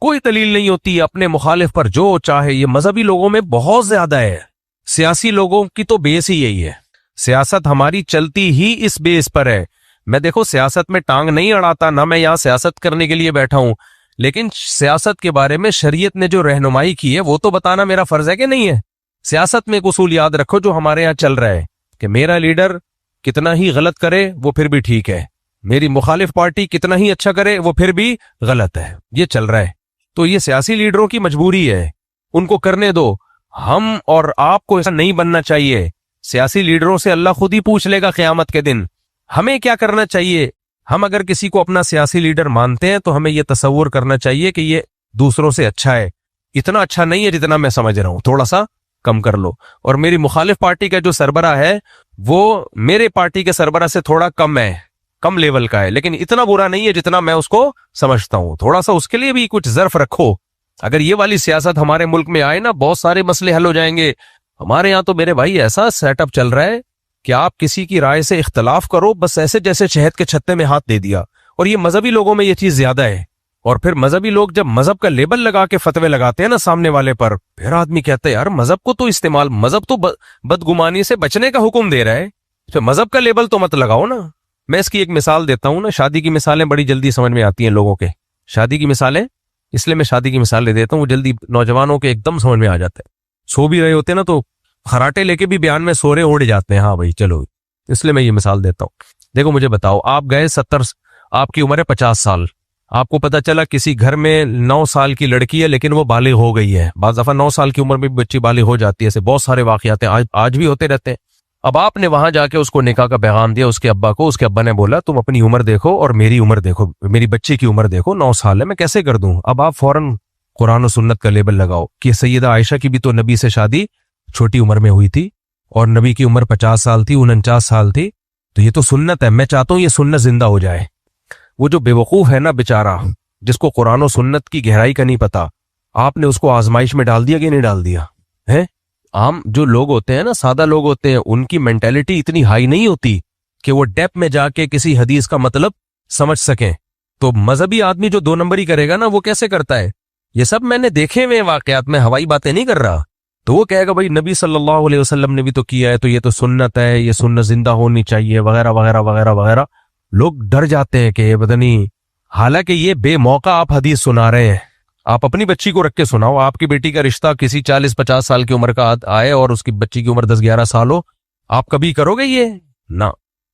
کوئی دلیل نہیں ہوتی، اپنے مخالف پر جو چاہے. یہ مذہبی لوگوں میں بہت زیادہ ہے. سیاسی لوگوں کی تو بیس ہی یہی ہے. سیاست ہماری چلتی ہی اس بیس پر ہے. میں دیکھو سیاست میں ٹانگ نہیں اڑاتا، نہ میں یہاں سیاست کرنے کے لیے بیٹھا ہوں، لیکن سیاست کے بارے میں شریعت نے جو رہنمائی کی ہے وہ تو بتانا میرا فرض ہے کہ نہیں ہے. سیاست میں ایک اصول یاد رکھو جو ہمارے یہاں چل رہا ہے کہ میرا لیڈر کتنا ہی غلط کرے وہ پھر بھی ٹھیک ہے، میری مخالف پارٹی کتنا ہی اچھا کرے وہ پھر بھی غلط ہے. یہ چل رہا ہے. تو یہ سیاسی لیڈروں کی مجبوری ہے، ان کو کرنے دو. ہم اور آپ کو ایسا نہیں بننا چاہیے. سیاسی لیڈروں سے اللہ خود ہی پوچھ لے گا قیامت کے دن. ہمیں کیا کرنا چاہیے؟ ہم اگر کسی کو اپنا سیاسی لیڈر مانتے ہیں تو ہمیں یہ تصور کرنا چاہیے کہ یہ دوسروں سے اچھا ہے. اتنا اچھا نہیں ہے جتنا میں سمجھ رہا ہوں، تھوڑا سا کم کر لو. اور میری مخالف پارٹی کا جو سربراہ ہے وہ میرے پارٹی کے سربراہ سے تھوڑا کم ہے، کم لیول کا ہے، لیکن اتنا برا نہیں ہے جتنا میں اس کو سمجھتا ہوں. تھوڑا سا اس کے لیے بھی کچھ ظرف رکھو. اگر یہ والی سیاست ہمارے ملک میں آئے نا، بہت سارے مسئلے حل ہو جائیں گے. ہمارے یہاں تو میرے بھائی ایسا سیٹ اپ چل رہا ہے کہ آپ کسی کی رائے سے اختلاف کرو، بس ایسے جیسے شہد کے چھتے میں ہاتھ دے دیا. اور یہ مذہبی لوگوں میں یہ چیز زیادہ ہے. اور پھر مذہبی لوگ جب مذہب کا لیبل لگا کے فتوے لگاتے ہیں نا سامنے والے پر، پھر آدمی کہتا ہے یار مذہب کو تو استعمال، مذہب تو بدگمانی سے بچنے کا حکم دے رہا ہے، پھر مذہب کا لیبل تو مت لگاؤ نا. میں اس کی ایک مثال دیتا ہوں نا. شادی کی مثالیں بڑی جلدی سمجھ میں آتی ہیں لوگوں کے. شادی کی مثالیں اس لیے میں شادی کی مثال لے دیتا ہوں، وہ جلدی نوجوانوں کے ایک دم سمجھ میں آ جاتا ہے. سو بھی رہے ہوتے ہیں نا تو خراٹے لے کے بھی بیان میں سورے اڑ جاتے ہیں. ہاں بھائی چلو، اس لیے میں یہ مثال دیتا ہوں. دیکھو مجھے بتاؤ، آپ گئے 70، آپ کی عمر ہے 50 سال. آپ کو پتا چلا کسی گھر میں 9 سال کی لڑکی ہے لیکن وہ بالغ ہو گئی ہے. بعض دفعہ 9 سال کی عمر میں بھی بچی بالغ ہو جاتی ہے. ایسے بہت سارے واقعات ہیں، آج بھی ہوتے رہتے ہیں. اب آپ نے وہاں جا کے اس کو نکاح کا پیغام دیا، اس کے ابا کو. اس کے ابا نے بولا تم اپنی عمر دیکھو اور میری عمر دیکھو، میری بچی کی عمر دیکھو، 9 سال ہے، میں کیسے کر دوں. اب آپ فوراً قرآن و سنت کا لیبل لگاؤ کہ سیدہ عائشہ کی بھی تو نبی سے شادی چھوٹی عمر میں ہوئی تھی اور نبی کی عمر 50 سال تھی، 49 سال تھی. تو یہ تو سنت ہے. میں چاہتا ہوں یہ سنت زندہ ہو جائے. وہ جو بے وقوف ہے نا بیچارہ، جس کو قرآن و سنت کی گہرائی کا نہیں پتا، آپ نے اس کو آزمائش میں ڈال دیا کہ نہیں ڈال دیا ہے. عام جو لوگ ہوتے ہیں نا، سادہ لوگ ہوتے ہیں، ان کی مینٹیلٹی اتنی ہائی نہیں ہوتی کہ وہ ڈیپ میں جا کے کسی حدیث کا مطلب سمجھ سکیں. تو مذہبی آدمی جو 2 نمبری کرے گا نا، وہ کیسے کرتا ہے؟ یہ سب میں نے دیکھے ہوئے واقعات، میں ہوائی باتیں نہیں کر رہا. تو وہ کہے گا بھائی نبی صلی اللہ علیہ وسلم نے بھی تو کیا ہے، تو یہ تو سنت ہے، یہ سنت زندہ ہونی چاہیے، وغیرہ وغیرہ وغیرہ وغیرہ. لوگ ڈر جاتے ہیں کہ یہ پتہ نہیں. حالانکہ یہ بے موقع آپ حدیث سنا رہے ہیں. آپ اپنی بچی کو رکھ کے سناؤ، آپ کی بیٹی کا رشتہ کسی 40-50 سال کی عمر کا آئے اور اس کی بچی کی عمر 10-11 سال ہو، آپ کبھی کرو گے یہ؟ نہ.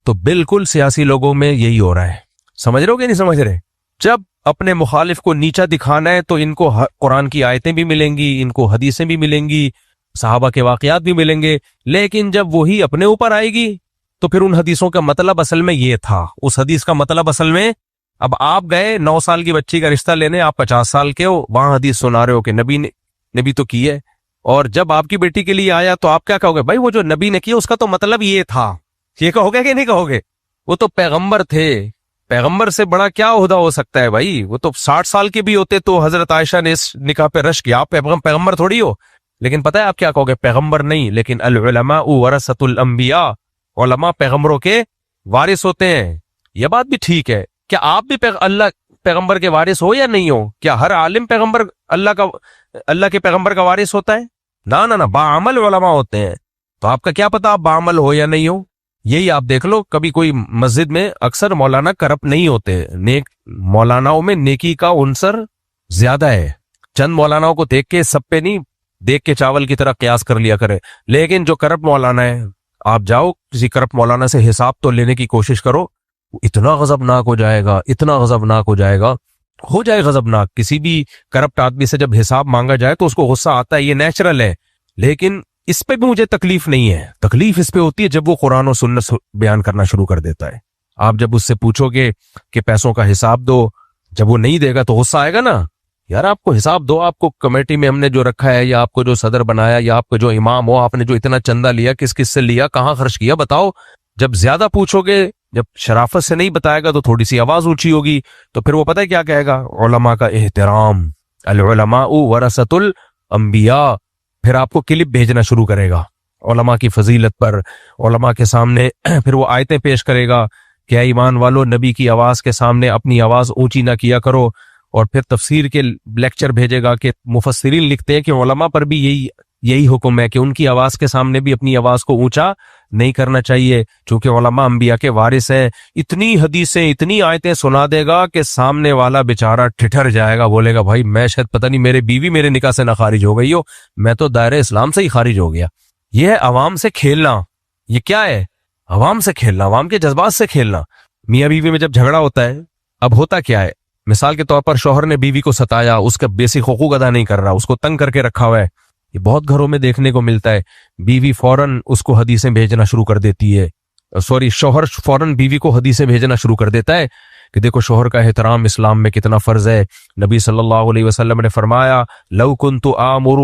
تو بالکل سیاسی لوگوں میں یہی ہو رہا ہے. سمجھ رہے ہو کہ نہیں سمجھ رہے؟ جب اپنے مخالف کو نیچا دکھانا ہے تو ان کو قرآن کی آیتیں بھی ملیں گی، ان کو حدیثیں بھی ملیں گی، صحابہ کے واقعات بھی ملیں گے. لیکن جب وہی اپنے اوپر آئے گی تو پھر ان حدیثوں کا مطلب اصل میں یہ تھا. اس حدیث کا مطلب اصل میں، اب آپ گئے 9 سال کی بچی کا رشتہ لینے، آپ 50 سال کے ہو، وہاں حدیث سنا رہے ہو کہ نبی تو کی ہے. اور جب آپ کی بیٹی کے لیے آیا تو آپ کیا کہو گے؟ بھائی وہ جو نبی نے کیا اس کا تو مطلب یہ تھا. یہ کہو گے کہ نہیں کہو گے؟ وہ تو پیغمبر تھے، پیغمبر سے بڑا کیا عہدہ ہو سکتا ہے بھائی؟ وہ تو 60 سال کے بھی ہوتے تو حضرت عائشہ نے اس نکاح پہ رش کیا. آپ پیغمبر تھوڑی ہو. لیکن پتہ ہے آپ کیا کہو گے؟ پیغمبر نہیں، لیکن العلماء ورثۃ الانبیاء، علماء پیغمبروں کے وارث ہوتے ہیں. یہ بات بھی ٹھیک ہے. کیا آپ بھی پیغمبر کے وارث ہو یا نہیں ہو؟ کیا ہر عالم پیغمبر اللہ کے پیغمبر کا وارث ہوتا ہے؟ نہ باعمل علماء ہوتے ہیں. تو آپ کا کیا پتا آپ باعمل ہو یا نہیں ہو؟ یہی آپ دیکھ لو، کبھی کوئی مسجد میں اکثر مولانا کرپٹ نہیں ہوتے. نیک مولاناؤں میں نیکی کا عنصر زیادہ ہے. چند مولاناؤں کو دیکھ کے سب پہ نہیں، دیکھ کے چاول کی طرح قیاس کر لیا کرے. لیکن جو کرپٹ مولانا ہے، آپ جاؤ کسی کرپٹ مولانا سے حساب تو لینے کی کوشش کرو، اتنا غضبناک ہو جائے گا، اتنا غضبناک ہو جائے گا، ہو جائے غضبناک. کسی بھی کرپٹ آدمی سے جب حساب مانگا جائے تو اس کو غصہ آتا ہے، یہ نیچرل ہے. لیکن اس پہ بھی مجھے تکلیف نہیں ہے. تکلیف اس پہ ہوتی ہے جب وہ قرآن و سنت بیان کرنا شروع کر دیتا ہے. آپ جب اس سے پوچھو گے کہ پیسوں کا حساب دو، جب وہ نہیں دے گا تو غصہ آئے گا نا. یار آپ کو حساب دو، آپ کو کمیٹی میں ہم نے جو رکھا ہے، یا آپ کو جو صدر بنایا، یا آپ کو جو امام ہو، آپ نے جو اتنا چندہ لیا، کس کس سے لیا، کہاں خرچ کیا، بتاؤ. جب زیادہ پوچھو گے، جب شرافت سے نہیں بتائے گا تو تھوڑی سی آواز اونچی ہوگی، تو پھر وہ پتہ ہے کیا کہے گا؟ علماء کا احترام، العلماء ورثۃ الانبیاء. پھر آپ کو کلپ بھیجنا شروع کرے گا علماء کی فضیلت پر، علماء کے سامنے. پھر وہ آیتیں پیش کرے گا کہ اے ایمان والو، نبی کی آواز کے سامنے اپنی آواز اونچی نہ کیا کرو. اور پھر تفسیر کے لیکچر بھیجے گا کہ مفسرین لکھتے ہیں کہ علماء پر بھی یہی حکم ہے کہ ان کی آواز کے سامنے بھی اپنی آواز کو اونچا نہیں کرنا چاہیے، چونکہ علماء انبیاء کے وارث ہیں. اتنی حدیثیں، اتنی آیتیں سنا دے گا کہ سامنے والا بیچارہ ٹھٹر جائے گا، بولے گا بھائی میں شاید پتہ نہیں میرے بیوی میرے نکاح سے نہ خارج ہو گئی ہو، میں تو دائرہ اسلام سے ہی خارج ہو گیا. یہ ہے عوام سے کھیلنا. یہ کیا ہے؟ عوام سے کھیلنا، عوام کے جذبات سے کھیلنا. میاں بیوی میں جب جھگڑا ہوتا ہے، اب ہوتا کیا ہے؟ مثال کے طور پر شوہر نے بیوی کو ستایا، اس کا بیسک حقوق ادا نہیں کر رہا، اس کو تنگ کر کے رکھا ہوا ہے. یہ بہت گھروں میں دیکھنے کو ملتا ہے. بیوی فوراً اس کو حدیثیں بھیجنا شروع کر دیتی ہے، شوہر فوراً بیوی کو حدیثیں بھیجنا شروع کر دیتا ہے کہ دیکھو شوہر کا احترام اسلام میں کتنا فرض ہے. نبی صلی اللہ علیہ وسلم نے فرمایا لو کنت آمر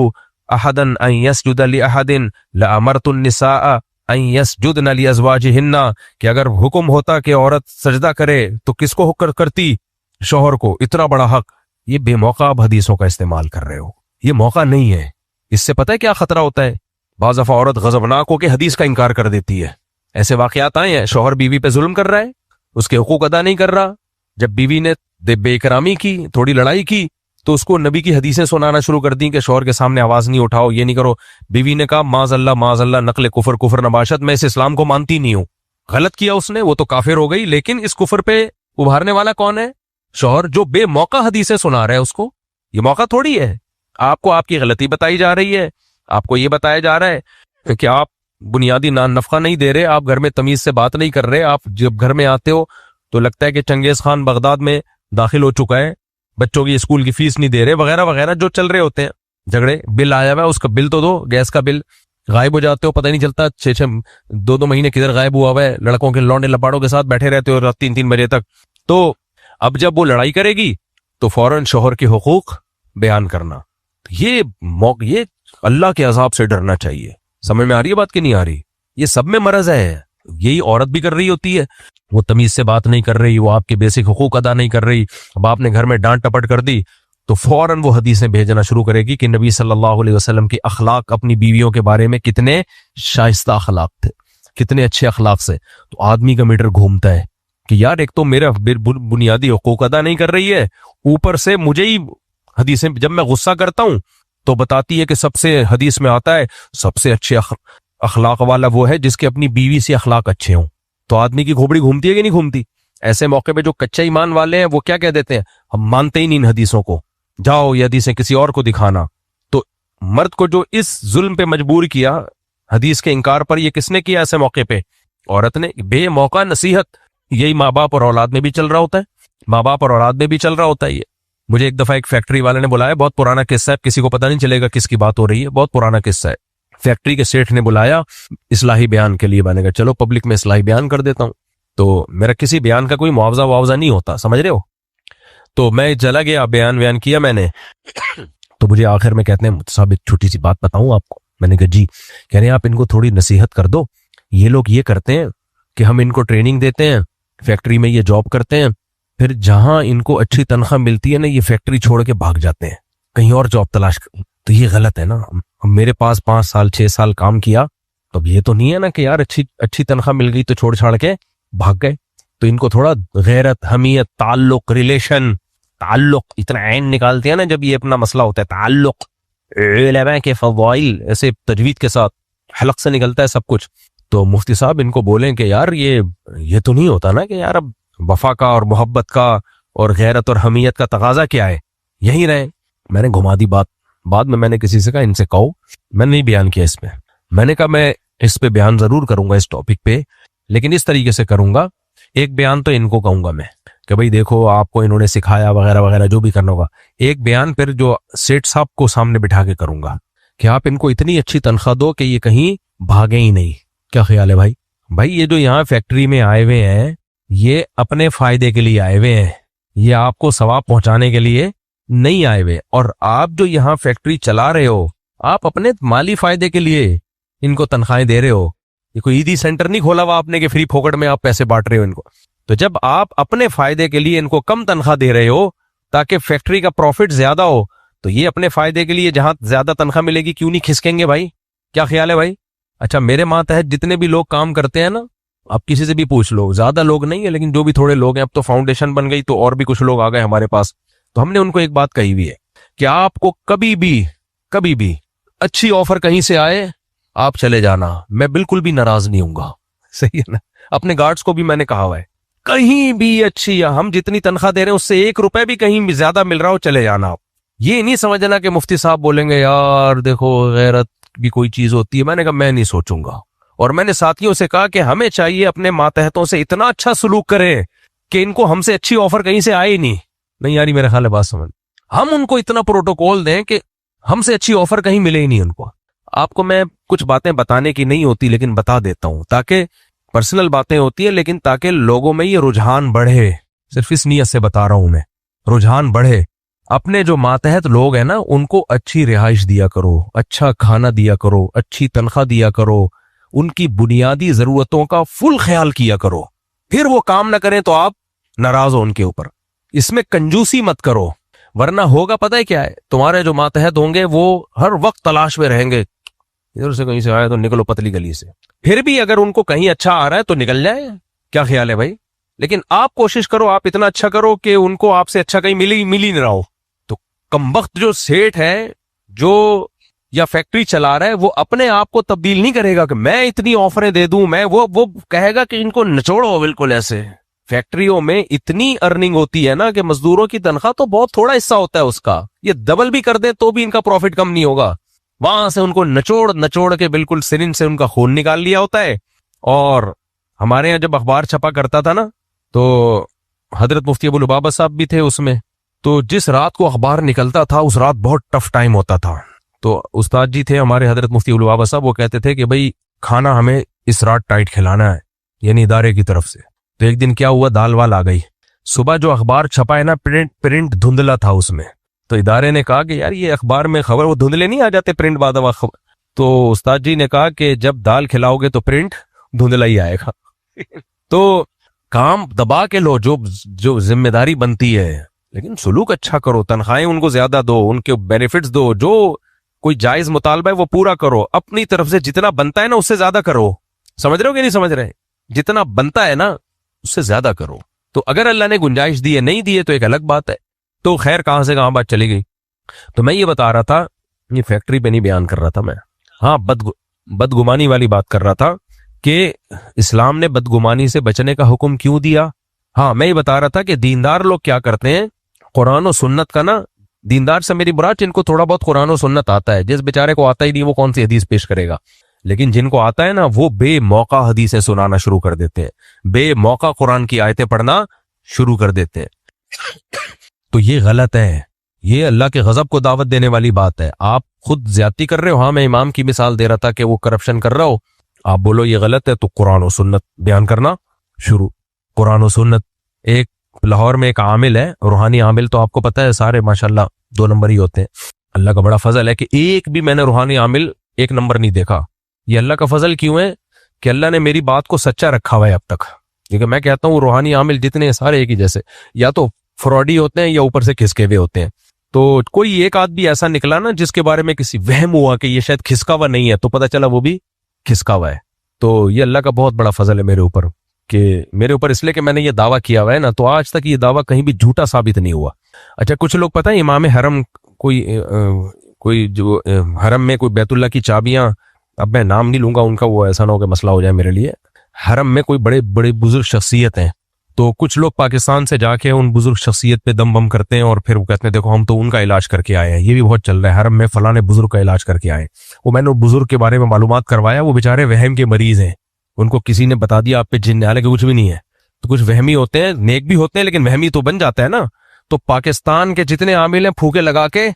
احدا ان يسجد لاحد لامرت النساء ان يسجدن لازواجهن، کہ اگر حکم ہوتا کہ عورت سجدہ کرے تو کس کو حکم کرتی؟ شوہر کو. اتنا بڑا حق. یہ بے موقع آپ حدیثوں کا استعمال کر رہے ہو، یہ موقع نہیں ہے. اس سے پتہ ہے کیا خطرہ ہوتا ہے؟ بعض دفعہ عورت غضبناک ہو کے حدیث کا انکار کر دیتی ہے. ایسے واقعات آئے ہیں، شوہر بیوی پہ ظلم کر رہا ہے، اس کے حقوق ادا نہیں کر رہا. جب بیوی نے بے اکرامی کی، تھوڑی لڑائی کی، تو اس کو نبی کی حدیثیں سنانا شروع کر دیں کہ شوہر کے سامنے آواز نہیں اٹھاؤ، یہ نہیں کرو. بیوی نے کہا معاذ اللہ نقل کفر نباشت، میں اس اسلام کو مانتی نہیں ہوں. غلط کیا اس نے، وہ تو کافر ہو گئی. لیکن اس کفر پہ ابھارنے والا کون ہے؟ شوہر، جو بے موقع حدیثیں سنا رہا ہے اس کو. یہ موقع تھوڑی ہے. آپ کو آپ کی غلطی بتائی جا رہی ہے، آپ کو یہ بتایا جا رہا ہے کہ آپ بنیادی نفقہ نہیں دے رہے، آپ گھر میں تمیز سے بات نہیں کر رہے. آپ جب گھر میں آتے ہو تو لگتا ہے کہ چنگیز خان بغداد میں داخل ہو چکا ہے، بچوں کی اسکول کی فیس نہیں دے رہے، وغیرہ وغیرہ جو چل رہے ہوتے ہیں جھگڑے. بل آیا ہوا ہے، اس کا بل تو دو، گیس کا بل. غائب ہو جاتے ہو، پتہ نہیں چلتا، 2 مہینے کدھر غائب ہوا ہوا ہے. لڑکوں کے لونڈے لپاڑوں کے ساتھ بیٹھے رہتے ہو رات 3 بجے تک. تو اب جب وہ لڑائی کرے گی تو فوراً شوہر کے حقوق بیان کرنا. یہ اللہ کے عذاب سے ڈرنا چاہیے. سمجھ میں آ رہی ہے بات کہ نہیں آ رہی؟ یہ سب میں مرض ہے. یہی عورت بھی کر رہی ہوتی ہے، وہ تمیز سے بات نہیں کر رہی، وہ آپ کے بیسک حقوق ادا نہیں کر رہی. اب آپ نے گھر میں ڈانٹ ٹپٹ کر دی تو فوراً وہ حدیثیں بھیجنا شروع کرے گی کہ نبی صلی اللہ علیہ وسلم کے اخلاق اپنی بیویوں کے بارے میں کتنے شائستہ اخلاق تھے، کتنے اچھے اخلاق سے. تو آدمی کا میٹر گھومتا ہے کہ یار ایک تو میرا بنیادی حقوق ادا نہیں کر رہی ہے، اوپر سے مجھے ہی حدیثیں، جب میں غصہ کرتا ہوں تو بتاتی ہے کہ سب سے حدیث میں آتا ہے سب سے اچھے اخلاق والا وہ ہے جس کے اپنی بیوی سے اخلاق اچھے ہوں. تو آدمی کی کھوپڑی گھومتی ہے کہ نہیں گھومتی؟ ایسے موقع پہ جو کچا ایمان والے ہیں وہ کیا کہہ دیتے ہیں؟ ہم مانتے ہی نہیں ان حدیثوں کو، جاؤ یہ حدیثیں کسی اور کو دکھانا. تو مرد کو جو اس ظلم پہ مجبور کیا حدیث کے انکار پر، یہ کس نے کیا ایسے موقع پہ؟ عورت نے. بے موقع نصیحت، یہی ماں باپ اور اولاد میں بھی چل رہا ہوتا ہے. ماں باپ اور اولاد میں بھی چل رہا ہوتا ہے. یہ مجھے ایک دفعہ ایک فیکٹری والے نے بلایا، بہت پرانا قصہ ہے، کسی کو پتہ نہیں چلے گا کس کی بات ہو رہی ہے، بہت پرانا قصہ ہے. فیکٹری کے سیٹھ نے بلایا اصلاحی بیان کے لیے. میں نے کہا چلو پبلک میں اصلاحی بیان کر دیتا ہوں. تو میرا کسی بیان کا کوئی معاوضہ نہیں ہوتا، سمجھ رہے ہو. تو میں چلا گیا، بیان کیا میں نے. تو مجھے آخر میں کہتے ہیں صاحب ایک چھوٹی سی بات بتاؤں آپ کو. میں نے کہا جی. کہہ رہے ہیں آپ ان کو تھوڑی نصیحت کر دو. یہ لوگ یہ کرتے ہیں کہ ہم ان کو ٹریننگ دیتے ہیں فیکٹری میں یہ جاب کرتے ہیں، پھر جہاں ان کو اچھی تنخواہ ملتی ہے نا، یہ فیکٹری چھوڑ کے بھاگ جاتے ہیں کہیں اور جاب تلاش کریں. تو یہ غلط ہے نا. میرے پاس 5 سال 6 سال کام کیا، تو اب یہ تو نہیں ہے نا کہ یار اچھی تنخواہ مل گئی تو چھوڑ چھاڑ کے بھاگ گئے. تو ان کو تھوڑا غیرت، حمیت، تعلق، ریلیشن، تعلق اتنا عین نکالتے ہیں نا جب یہ اپنا مسئلہ ہوتا ہے. تعلق، علماء کے فضائل ایسے تجوید کے ساتھ حلق سے نکلتا ہے سب کچھ. تو مفتی صاحب ان کو بولیں کہ یار یہ تو نہیں ہوتا نا کہ یار اب وفا کا اور محبت کا اور غیرت اور حمیت کا تقاضا کیا ہے، یہیں رہیں. میں نے گھما دی بات. بعد میں نے کسی سے کہا ان سے کہو، میں نے نہیں بیان کیا اس پہ. میں نے کہا میں اس پہ بیان ضرور کروں گا اس ٹاپک پہ، لیکن اس طریقے سے کروں گا. ایک بیان تو ان کو کہوں گا میں کہ بھئی دیکھو آپ کو انہوں نے سکھایا وغیرہ وغیرہ جو بھی کرنا ہوگا. ایک بیان پھر جو سیٹ صاحب کو سامنے بٹھا کے کروں گا کہ آپ ان کو اتنی اچھی تنخواہ دو کہ یہ کہیں بھاگیں ہی نہیں. کیا خیال ہے بھائی؟ بھائی یہ جو یہاں فیکٹری میں آئے ہوئے ہیں یہ اپنے فائدے کے لیے آئے ہوئے ہیں، یہ آپ کو ثواب پہنچانے کے لیے نہیں آئے ہوئے. اور آپ جو یہاں فیکٹری چلا رہے ہو آپ اپنے مالی فائدے کے لیے ان کو تنخواہیں دے رہے ہو. یہ کوئی عیدی سینٹر نہیں کھولا ہوا آپ نے کہ فری پھوکٹ میں آپ پیسے بانٹ رہے ہو ان کو. تو جب آپ اپنے فائدے کے لیے ان کو کم تنخواہ دے رہے ہو تاکہ فیکٹری کا پروفٹ زیادہ ہو، تو یہ اپنے فائدے کے لیے جہاں زیادہ تنخواہ ملے گی کیوں نہیں کھسکیں گے بھائی؟ کیا خیال ہے بھائی؟ اچھا میرے ماتحت جتنے بھی لوگ کام کرتے ہیں نا، آپ کسی سے بھی پوچھ لو، زیادہ لوگ نہیں ہے لیکن جو بھی تھوڑے لوگ ہیں، اب تو فاؤنڈیشن بن گئی تو اور بھی کچھ لوگ آ گئے ہمارے پاس. تو ہم نے ان کو ایک بات کہی ہوئی ہے کہ آپ کو کبھی بھی اچھی آفر کہیں سے آئے آپ چلے جانا، میں بالکل بھی ناراض نہیں ہوں گا. صحیح ہے نا؟ اپنے گارڈز کو بھی میں نے کہا ہوا ہے کہیں بھی اچھی، ہم جتنی تنخواہ دے رہے ہیں اس سے 1 روپے بھی کہیں بھی زیادہ مل رہا ہو چلے جانا. آپ یہ نہیں سمجھنا کہ مفتی صاحب بولیں گے یار دیکھو غیرت بھی کوئی چیز ہوتی ہے. میں نے کہا میں نہیں سوچوں گا. اور میں نے ساتھیوں سے کہا کہ ہمیں چاہیے اپنے ماتحتوں سے اتنا اچھا سلوک کریں کہ ان کو ہم سے اچھی آفر کہیں سے آئے ہی نہیں یاری میرے خیال ہے بات سمجھ. ہم ان کو اتنا پروٹوکول دیں کہ ہم سے اچھی آفر کہیں ملے ہی نہیں ان کو. آپ کو میں کچھ باتیں بتانے کی نہیں ہوتی لیکن بتا دیتا ہوں تاکہ پرسنل باتیں ہوتی ہیں لیکن تاکہ لوگوں میں یہ رجحان بڑھے. صرف اس نیت سے بتا رہا ہوں میں، رجحان بڑھے. اپنے جو ماتحت لوگ ہیں نا ان کو اچھی رہائش دیا کرو، اچھا کھانا دیا کرو، اچھی تنخواہ دیا کرو، ان کی بنیادی ضرورتوں کا فل خیال کیا کرو. پھر وہ کام نہ کریں تو آپ ناراض ہو ان کے اوپر. اس میں کنجوسی مت کرو ورنہ ہوگا پتہ ہے کیا ہے، تمہارے جو ماتحت ہوں گے وہ ہر وقت تلاش میں رہیں گے، ادھر سے کہیں سے آئے تو نکلو پتلی گلی سے. پھر بھی اگر ان کو کہیں اچھا آ رہا ہے تو نکل جائے. کیا خیال ہے بھائی؟ لیکن آپ کوشش کرو آپ اتنا اچھا کرو کہ ان کو آپ سے اچھا کہیں مل ہی نہ رہا ہو. تو کمبخت جو سیٹ ہے جو یا فیکٹری چلا رہا ہے وہ اپنے آپ کو تبدیل نہیں کرے گا کہ میں اتنی آفریں دے دوں، میں وہ کہے گا کہ ان کو نچوڑو. بالکل ایسے فیکٹریوں میں اتنی ارننگ ہوتی ہے نا کہ مزدوروں کی تنخواہ تو بہت تھوڑا حصہ ہوتا ہے اس کا، یہ ڈبل بھی کر دیں تو بھی ان کا پروفٹ کم نہیں ہوگا. وہاں سے ان کو نچوڑ کے بالکل سرنج سے ان کا خون نکال لیا ہوتا ہے. اور ہمارے یہاں جب اخبار چھپا کرتا تھا نا تو حضرت مفتی ابو لبابہ صاحب بھی تھے اس میں، تو جس رات کو اخبار نکلتا تھا اس رات بہت ٹف ٹائم ہوتا تھا. تو استاد جی تھے ہمارے حضرت مفتی ابو لبابہ صاحب، وہ کہتے تھے کہ بھئی کھانا ہمیں اس رات ٹائٹ کھلانا ہے، یعنی ادارے کی طرف سے. تو ایک دن کیا ہوا، دال وال آ گئی. صبح جو اخبار چھپا ہے نا پرنٹ دھندلا تھا اس میں. تو ادارے نے کہا کہ یار یہ اخبار میں خبر وہ دھندلے نہیں آ جاتے پرنٹ بعد خبر. تو استاد جی نے کہا کہ جب دال کھلاؤ گے تو پرنٹ دھندلا ہی آئے گا. تو کام دبا کے لو جو ذمہ داری بنتی ہے، لیکن سلوک اچھا کرو، تنخواہیں ان کو زیادہ دو، ان کے بینیفٹس دو، جو کوئی جائز مطالبہ ہے وہ پورا کرو. اپنی طرف سے جتنا بنتا ہے نا اس سے زیادہ کرو. سمجھ رہے ہو کہ نہیں سمجھ رہے؟ جتنا بنتا ہے نا اس سے زیادہ کرو. تو اگر اللہ نے گنجائش دی ہے، نہیں دی ہے تو ایک الگ بات ہے. تو خیر کہاں سے کہاں بات چلی گئی. تو میں یہ بتا رہا تھا، یہ فیکٹری پہ نہیں بیان کر رہا تھا میں، ہاں بدگمانی والی بات کر رہا تھا کہ اسلام نے بدگمانی سے بچنے کا حکم کیوں دیا. ہاں میں یہ بتا رہا تھا کہ دیندار لوگ کیا کرتے ہیں، قرآن و سنت کا نا، دیندار سے میری برات جن کو تھوڑا بہت قرآن و سنت آتا ہے، جس بیچارے کو آتا ہی نہیں وہ کون سی حدیث پیش کرے گا. لیکن جن کو آتا ہے نا وہ بے موقع حدیثیں سنانا شروع کر دیتے ہیں، بے موقع قرآن کی آیتیں پڑھنا شروع کر دیتے ہیں. تو یہ غلط ہے، یہ اللہ کے غضب کو دعوت دینے والی بات ہے. آپ خود زیادتی کر رہے ہو. ہاں میں امام کی مثال دے رہا تھا کہ وہ کرپشن کر رہا ہو، آپ بولو یہ غلط ہے تو قرآن و سنت بیان کرنا شروع. قرآن و سنت. ایک لاہور میں ایک عامل ہے، روحانی عامل، تو آپ کو پتہ ہے سارے ماشاءاللہ 2 نمبر ہی ہوتے ہیں. اللہ کا بڑا فضل ہے کہ ایک بھی میں نے روحانی عامل 1 نمبر نہیں دیکھا. یہ اللہ کا فضل کیوں ہے کہ اللہ نے میری بات کو سچا رکھا ہوا ہے اب تک. کیونکہ میں کہتا ہوں روحانی عامل جتنے سارے ایک ہی جیسے، یا تو فراڈی ہوتے ہیں یا اوپر سے کھسکے ہوئے ہوتے ہیں. تو کوئی ایک آدمی ایسا نکلا نا جس کے بارے میں کسی وہم ہوا کہ یہ شاید کھسکا ہوا نہیں ہے، تو پتہ چلا وہ بھی کھسکا ہوا ہے. تو یہ اللہ کا بہت بڑا فضل ہے میرے اوپر، کہ میرے اوپر اس لیے کہ میں نے یہ دعویٰ کیا ہوا ہے نا، تو آج تک یہ دعویٰ کہیں بھی جھوٹا ثابت نہیں ہوا. اچھا کچھ لوگ پتہ ہے امام حرم کوئی جو حرم میں کوئی بیت اللہ کی چابیاں، اب میں نام نہیں لوں گا ان کا، وہ ایسا نہ ہو کہ مسئلہ ہو جائے میرے لیے. حرم میں کوئی بڑے بڑے بزرگ شخصیت ہیں، تو کچھ لوگ پاکستان سے جا کے ان بزرگ شخصیت پہ دم بم کرتے ہیں اور پھر وہ کہتے ہیں دیکھو ہم تو ان کا علاج کر کے آئے ہیں. یہ بھی بہت چل رہا ہے، حرم میں فلاں بزرگ کا علاج کر کے آئے. وہ میں نے بزرگ کے بارے میں معلومات کروایا، وہ بیچارے وہم کے مریض ہیں، ان کو کسی نے بتا دیا آپ پہ جن، حالانکہ کچھ بھی نہیں ہے. تو کچھ وہمی ہوتے ہیں، نیک بھی ہوتے ہیں لیکن وہمی تو بن جاتا ہے نا. تو پاکستان کے جتنے عامل ہیں پھوکے لگا کے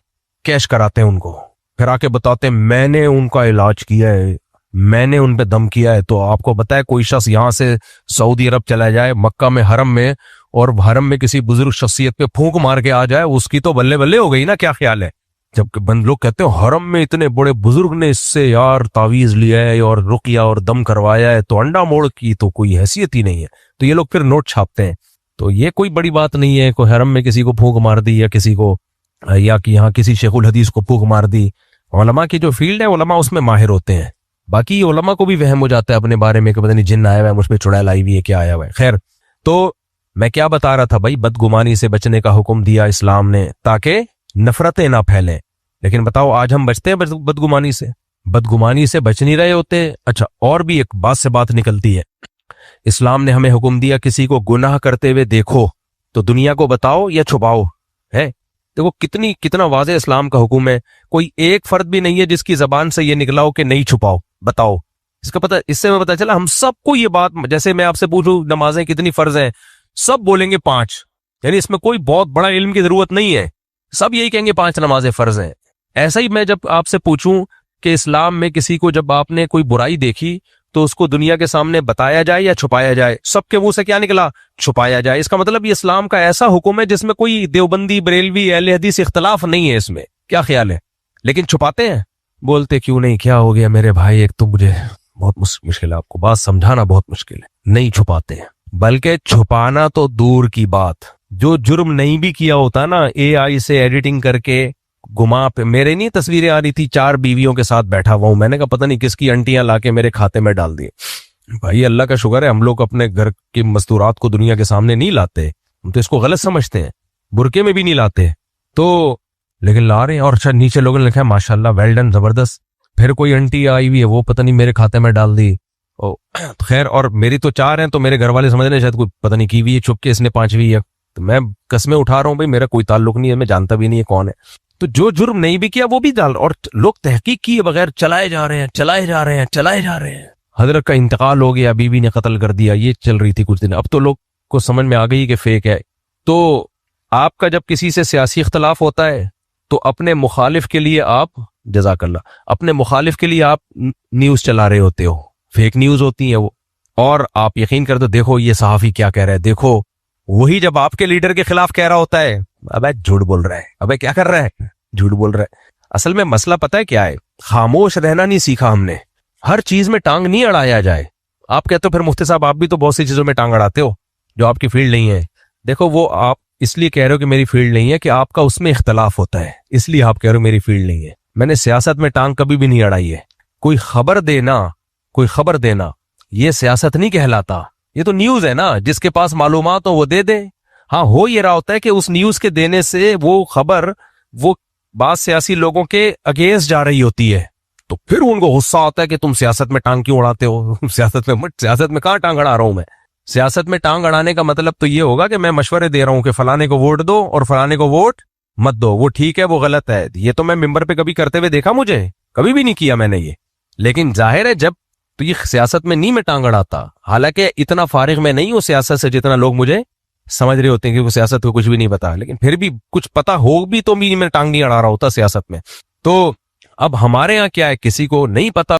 کیش کراتے ہیں ان کو، پھر آ کے بتاتے ہیں میں نے ان کا علاج کیا ہے، میں نے ان پہ دم کیا ہے. تو آپ کو بتائے کوئی شخص یہاں سے سعودی عرب چلا جائے، مکہ میں حرم میں، اور حرم میں کسی بزرگ شخصیت پہ پھونک مار کے آ جائے، اس کی تو بلے بلے ہو گئی نا. کیا خیال ہے؟ جب لوگ کہتے ہیں حرم میں اتنے بڑے بزرگ نے اس سے یار تعویذ لیا ہے اور رقیہ اور دم کروایا ہے، تو انڈا موڑ کی تو کوئی حیثیت ہی نہیں ہے. تو یہ لوگ پھر نوٹ چھاپتے ہیں. تو یہ کوئی بڑی بات نہیں ہے، کوئی حرم میں کسی کو پھونک مار دی یا کسی کو، یا کہ یہاں کسی شیخ الحدیث کو پھونک مار دی. علماء کی جو فیلڈ ہے علماء اس میں ماہر ہوتے ہیں. باقی علماء کو بھی وہم ہو جاتا ہے اپنے بارے میں کہ پتہ نہیں جن آیا ہوا ہے، مجھ پہ چڑیل آئی ہوئی ہے، کیا آیا ہوا ہے. خیر، تو میں کیا بتا رہا تھا بھائی، بدگمانی سے بچنے کا حکم دیا اسلام نے تاکہ نفرتیں نہ پھیلیں. لیکن بتاؤ آج ہم بچتے ہیں بدگمانی سے؟ بدگمانی سے بچ نہیں رہے ہوتے. اچھا اور بھی ایک بات سے بات نکلتی ہے، اسلام نے ہمیں حکم دیا کسی کو گناہ کرتے ہوئے دیکھو تو دنیا کو بتاؤ یا چھپاؤ. ہے دیکھو کتنا واضح اسلام کا حکم ہے. کوئی ایک فرد بھی نہیں ہے جس کی زبان سے یہ نکلا ہو کہ نہیں چھپاؤ. بتاؤ اس سے میں پتا چلا ہم سب کو یہ بات، جیسے میں آپ سے پوچھوں نمازیں کتنی فرض ہیں، سب بولیں گے 5. یعنی اس میں کوئی بہت بڑا علم کی ضرورت نہیں ہے، سب یہی کہیں گے 5 نمازیں فرض ہیں. ایسا ہی میں جب آپ سے پوچھوں کہ اسلام میں کسی کو جب آپ نے کوئی برائی دیکھی تو اس کو دنیا کے سامنے بتایا جائے یا چھپایا جائے، سب کے منہ سے کیا نکلا؟ چھپایا جائے. اس کا مطلب یہ اسلام کا ایسا حکم ہے جس میں کوئی دیوبندی بریلوی اہل حدیث اختلاف نہیں ہے اس میں. کیا خیال ہے؟ لیکن چھپاتے ہیں. بولتے کیوں نہیں؟ کیا ہو گیا میرے بھائی؟ ایک تو مجھے بہت مشکل ہے، آپ کو بات سمجھانا بہت مشکل ہے. نہیں چھپاتے ہیں، بلکہ چھپانا تو دور کی بات، جو جرم نہیں بھی کیا ہوتا نا، اے آئی سے ایڈیٹنگ کر کے گما پہ، میرے نہیں تصویریں آ رہی تھی 4 بیویوں کے ساتھ بیٹھا ہوا ہوں، میں نے کہا پتہ نہیں کس کی انٹیاں لا کے میرے کھاتے میں ڈال دی. بھائی اللہ کا شکر ہے ہم لوگ اپنے گھر کی مستورات کو دنیا کے سامنے نہیں لاتے، ہم تو اس کو غلط سمجھتے ہیں، برقعے میں بھی نہیں لاتے تو، لیکن لا رہے ہیں. اور اچھا نیچے لوگوں نے لکھا ہے ماشاءاللہ ویل ڈن، زبردست. پھر کوئی انٹی آئی ہوئی ہے وہ پتہ نہیں میرے کھاتے میں ڈال دی. خیر، اور میری تو 4 ہیں تو میرے گھر والے سمجھ رہے ہیں شاید کوئی پتہ نہیں کی ہوئی ہے چھپ کے اس نے 5ویں ہے. تو میں قسمیں اٹھا رہا ہوں بھائی میرا کوئی تعلق نہیں ہے، میں جانتا بھی نہیں ہے کون ہے. تو جو جرم نہیں بھی کیا وہ بھی ڈال، اور لوگ تحقیق کیے بغیر چلائے جا رہے ہیں. حضرت کا انتقال ہو گیا، بیوی نے قتل کر دیا، یہ چل رہی تھی کچھ دن. اب تو لوگ کو سمجھ میں آ گئی کہ فیک ہے. تو آپ کا جب کسی سے سیاسی اختلاف ہوتا ہے تو اپنے مخالف کے لیے آپ، جزاک اللہ، اپنے مخالف کے لیے آپ نیوز چلا رہے ہوتے ہو، فیک نیوز ہوتی ہیں وہ، اور آپ یقین کر دو دیکھو یہ صحافی کیا کہہ رہا ہے، دیکھو وہی جب آپ کے لیڈر کے خلاف کہہ رہا ہوتا ہے ابے جھوٹ بول رہا ہے، ابے کیا کر رہا ہے، جھوٹ بول رہا ہے. اصل میں مسئلہ پتہ ہے کیا ہے؟ خاموش رہنا نہیں سیکھا ہم نے. ہر چیز میں ٹانگ نہیں اڑایا جائے. آپ کہتے ہو پھر مفتی صاحب آپ بھی تو بہت سی چیزوں میں ٹانگ اڑاتے ہو جو آپ کی فیلڈ نہیں ہے. دیکھو وہ آپ اس لیے کہہ رہے ہو کہ میری فیلڈ نہیں ہے کہ آپ کا اس میں اختلاف ہوتا ہے، اس لیے آپ کہہ رہے ہو میری فیلڈ نہیں ہے. میں نے سیاست میں ٹانگ کبھی بھی نہیں اڑائی ہے. کوئی خبر دینا یہ سیاست نہیں کہلاتا، یہ تو نیوز ہے نا. جس کے پاس معلومات ہو وہ دے دے. ہاں ہو یہ رہا ہوتا ہے کہ اس نیوز کے دینے سے وہ خبر وہ بعض سیاسی لوگوں کے اگینسٹ جا رہی ہوتی ہے، تو پھر ان کو غصہ آتا ہے کہ تم سیاست میں ٹانگ کیوں اڑاتے ہو. سیاست میں کہاں ٹانگ اڑا رہا ہوں میں؟ سیاست میں ٹانگ اڑانے کا مطلب تو یہ ہوگا کہ میں مشورے دے رہا ہوں کہ فلانے کو ووٹ دو اور فلانے کو ووٹ مت دو، وہ ٹھیک ہے وہ غلط ہے. یہ تو میں ممبر پہ کبھی کرتے ہوئے دیکھا، مجھے کبھی بھی نہیں کیا میں نے یہ. لیکن ظاہر ہے جب تو یہ سیاست میں نہیں میں ٹانگ اڑاتا، حالانکہ اتنا فارغ میں نہیں ہوں سیاست سے جتنا لوگ مجھے سمجھ رہے ہوتے ہیں کہ وہ سیاست کو کچھ بھی نہیں پتا. لیکن پھر بھی کچھ پتا ہو بھی تو بھی میں ٹانگ نہیں اڑا رہا ہوتا سیاست میں. تو اب ہمارے ہاں کیا ہے، کسی کو نہیں پتا